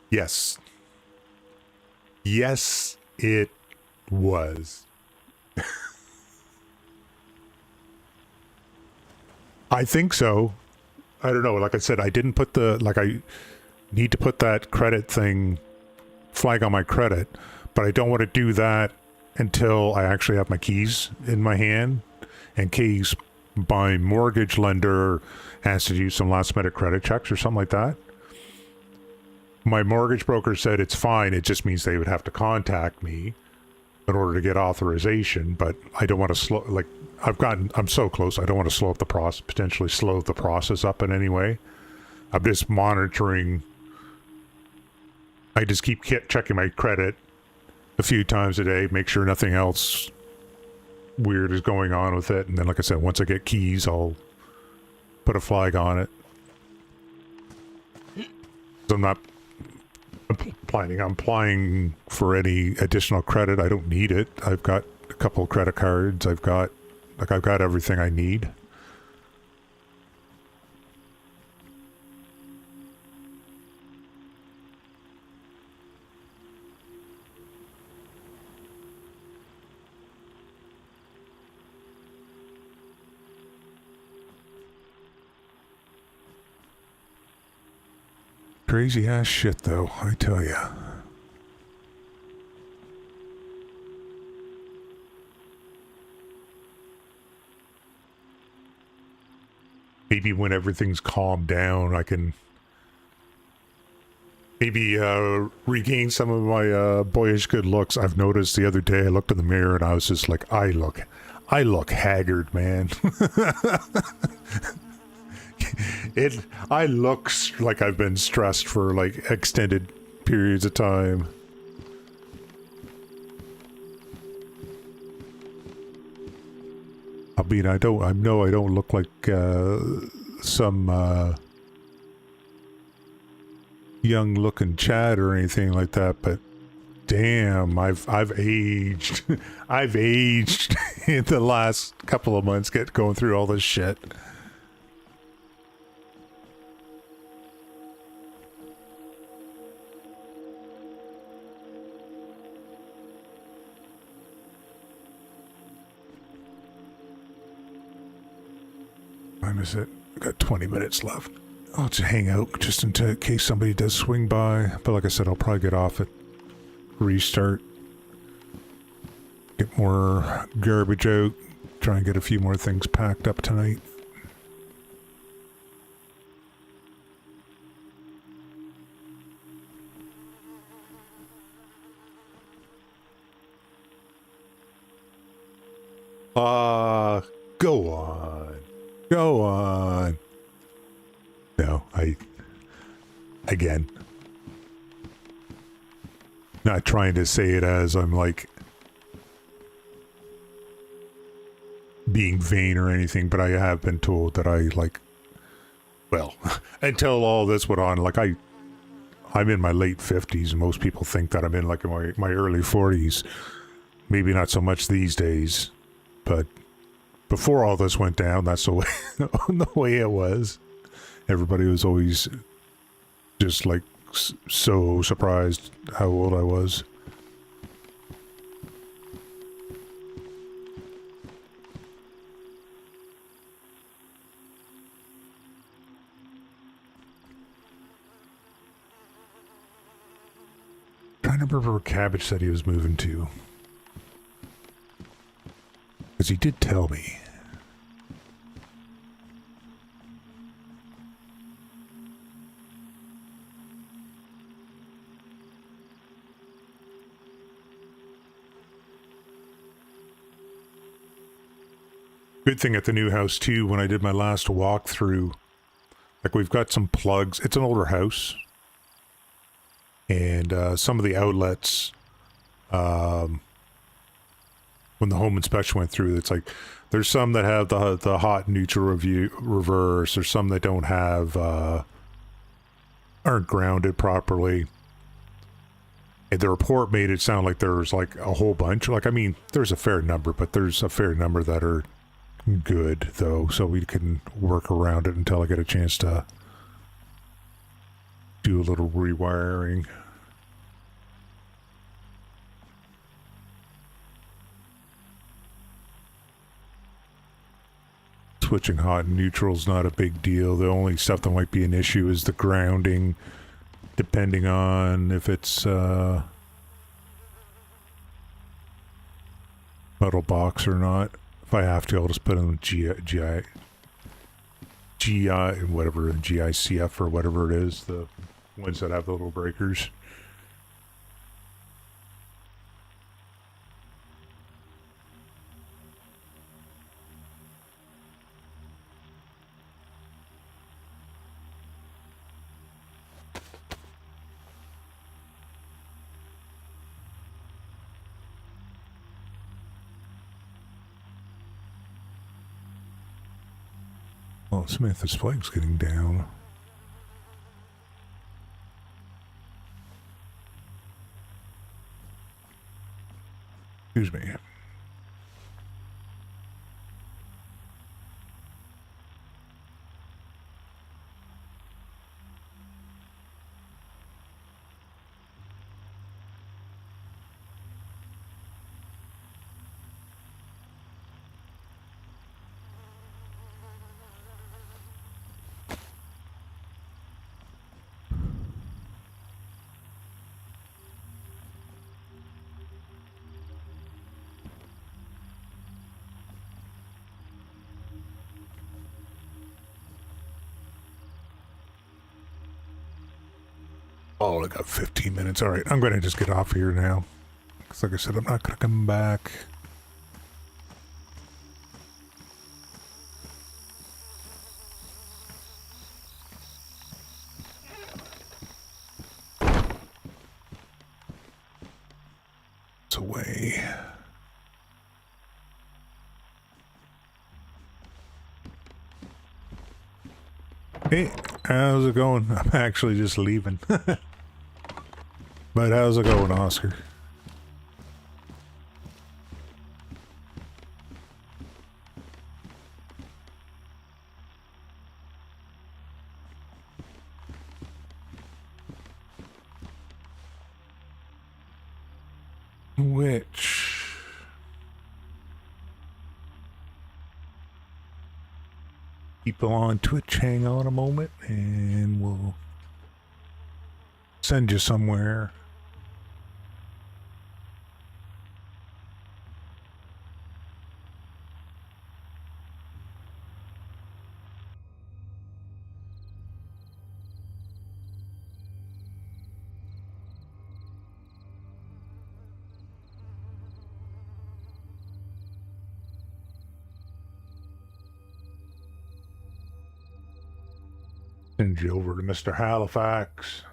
Yes. Yes, it was. I think so. I don't know. Like I said, I didn't put I need to put that credit thing, flag on my credit, but I don't want to do that until I actually have my keys in my hand, in case my mortgage lender has to do some last minute credit checks or something like that. My mortgage broker said it's fine. It just means they would have to contact me in order to get authorization, but I don't want to slow, like, I'm so close. I don't want to slow up the process, potentially slow the process up in any way. I'm just monitoring. I just keep checking my credit a few times a day, make sure nothing else weird is going on with it. And then, like I said, once I get keys, I'll put a flag on it. So I'm not planning on applying for any additional credit. I don't need it. I've got a couple of credit cards. I've got everything I need. Crazy ass shit, though, I tell ya. Maybe when everything's calmed down, I can maybe regain some of my boyish good looks. I've noticed the other day I looked in the mirror and I was just like, I look haggard, man. I look like I've been stressed for like extended periods of time. I mean, I know I don't look like some young looking Chad or anything like that, but damn, I've aged. I've aged in the last couple of months going through all this shit. Time is it? I got 20 minutes left. I'll just hang out just in case somebody does swing by. But like I said, I'll probably get off at restart. Get more garbage out. Try and get a few more things packed up tonight. Go on. Go on. No, again, not trying to say it as I'm like being vain or anything, but I have been told that I like, well, until all this went on, like I'm in my late 50s, and most people think that I'm in like my early 40s. Maybe not so much these days, but before all this went down, that's the way, the way it was. Everybody was always just like so surprised how old I was. Trying to remember where Cabbage said he was moving to. Because he did tell me. Good thing at the new house too, when I did my last walkthrough, like we've got some plugs. It's an older house. And some of the outlets, when the home inspection went through, it's like there's some that have the hot neutral reverse. There's some that don't have, aren't grounded properly. And the report made it sound like there's like a whole bunch. Like, I mean, there's a fair number, but there's a fair number that are good though. So we can work around it until I get a chance to do a little rewiring. Switching hot and neutral is not a big deal. The only stuff that might be an issue is the grounding, depending on if it's metal box or not. If I have to, I'll just put in GI, whatever, GICF or whatever it is, the ones that have the little breakers. Oh, Samantha's flag's getting down. Excuse me. Oh, I got 15 minutes. All right, I'm going to just get off here now. Because like I said, I'm not going to come back. miles away. Hey, how's it going? I'm actually just leaving. But how's it going, Oscar? Which people on Twitch, hang on a moment and we'll send you somewhere. Send you over to Mr. Halifax.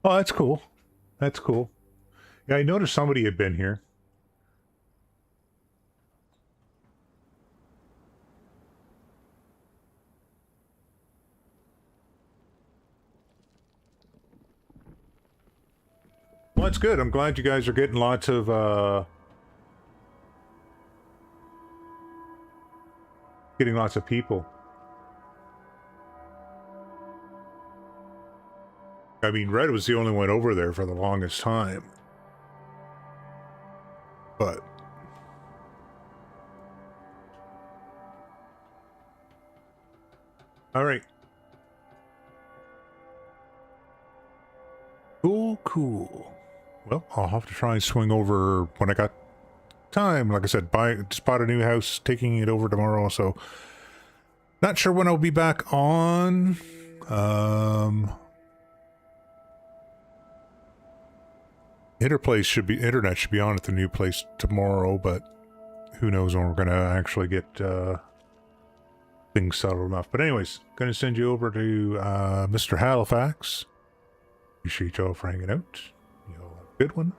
Oh, that's cool. That's cool. Yeah, I noticed somebody had been here. Well, that's good. I'm glad you guys are getting lots of, getting lots of people. I mean, Red was the only one over there for the longest time. But all right. Cool. Well, I'll have to try and swing over when I got time. Like I said, just bought a new house, taking it over tomorrow, so not sure when I'll be back on. Internet should be on at the new place tomorrow, but who knows when we're gonna actually get things settled enough. But anyways, gonna send you over to Mr. Halifax. Appreciate y'all for hanging out. You all have a good one.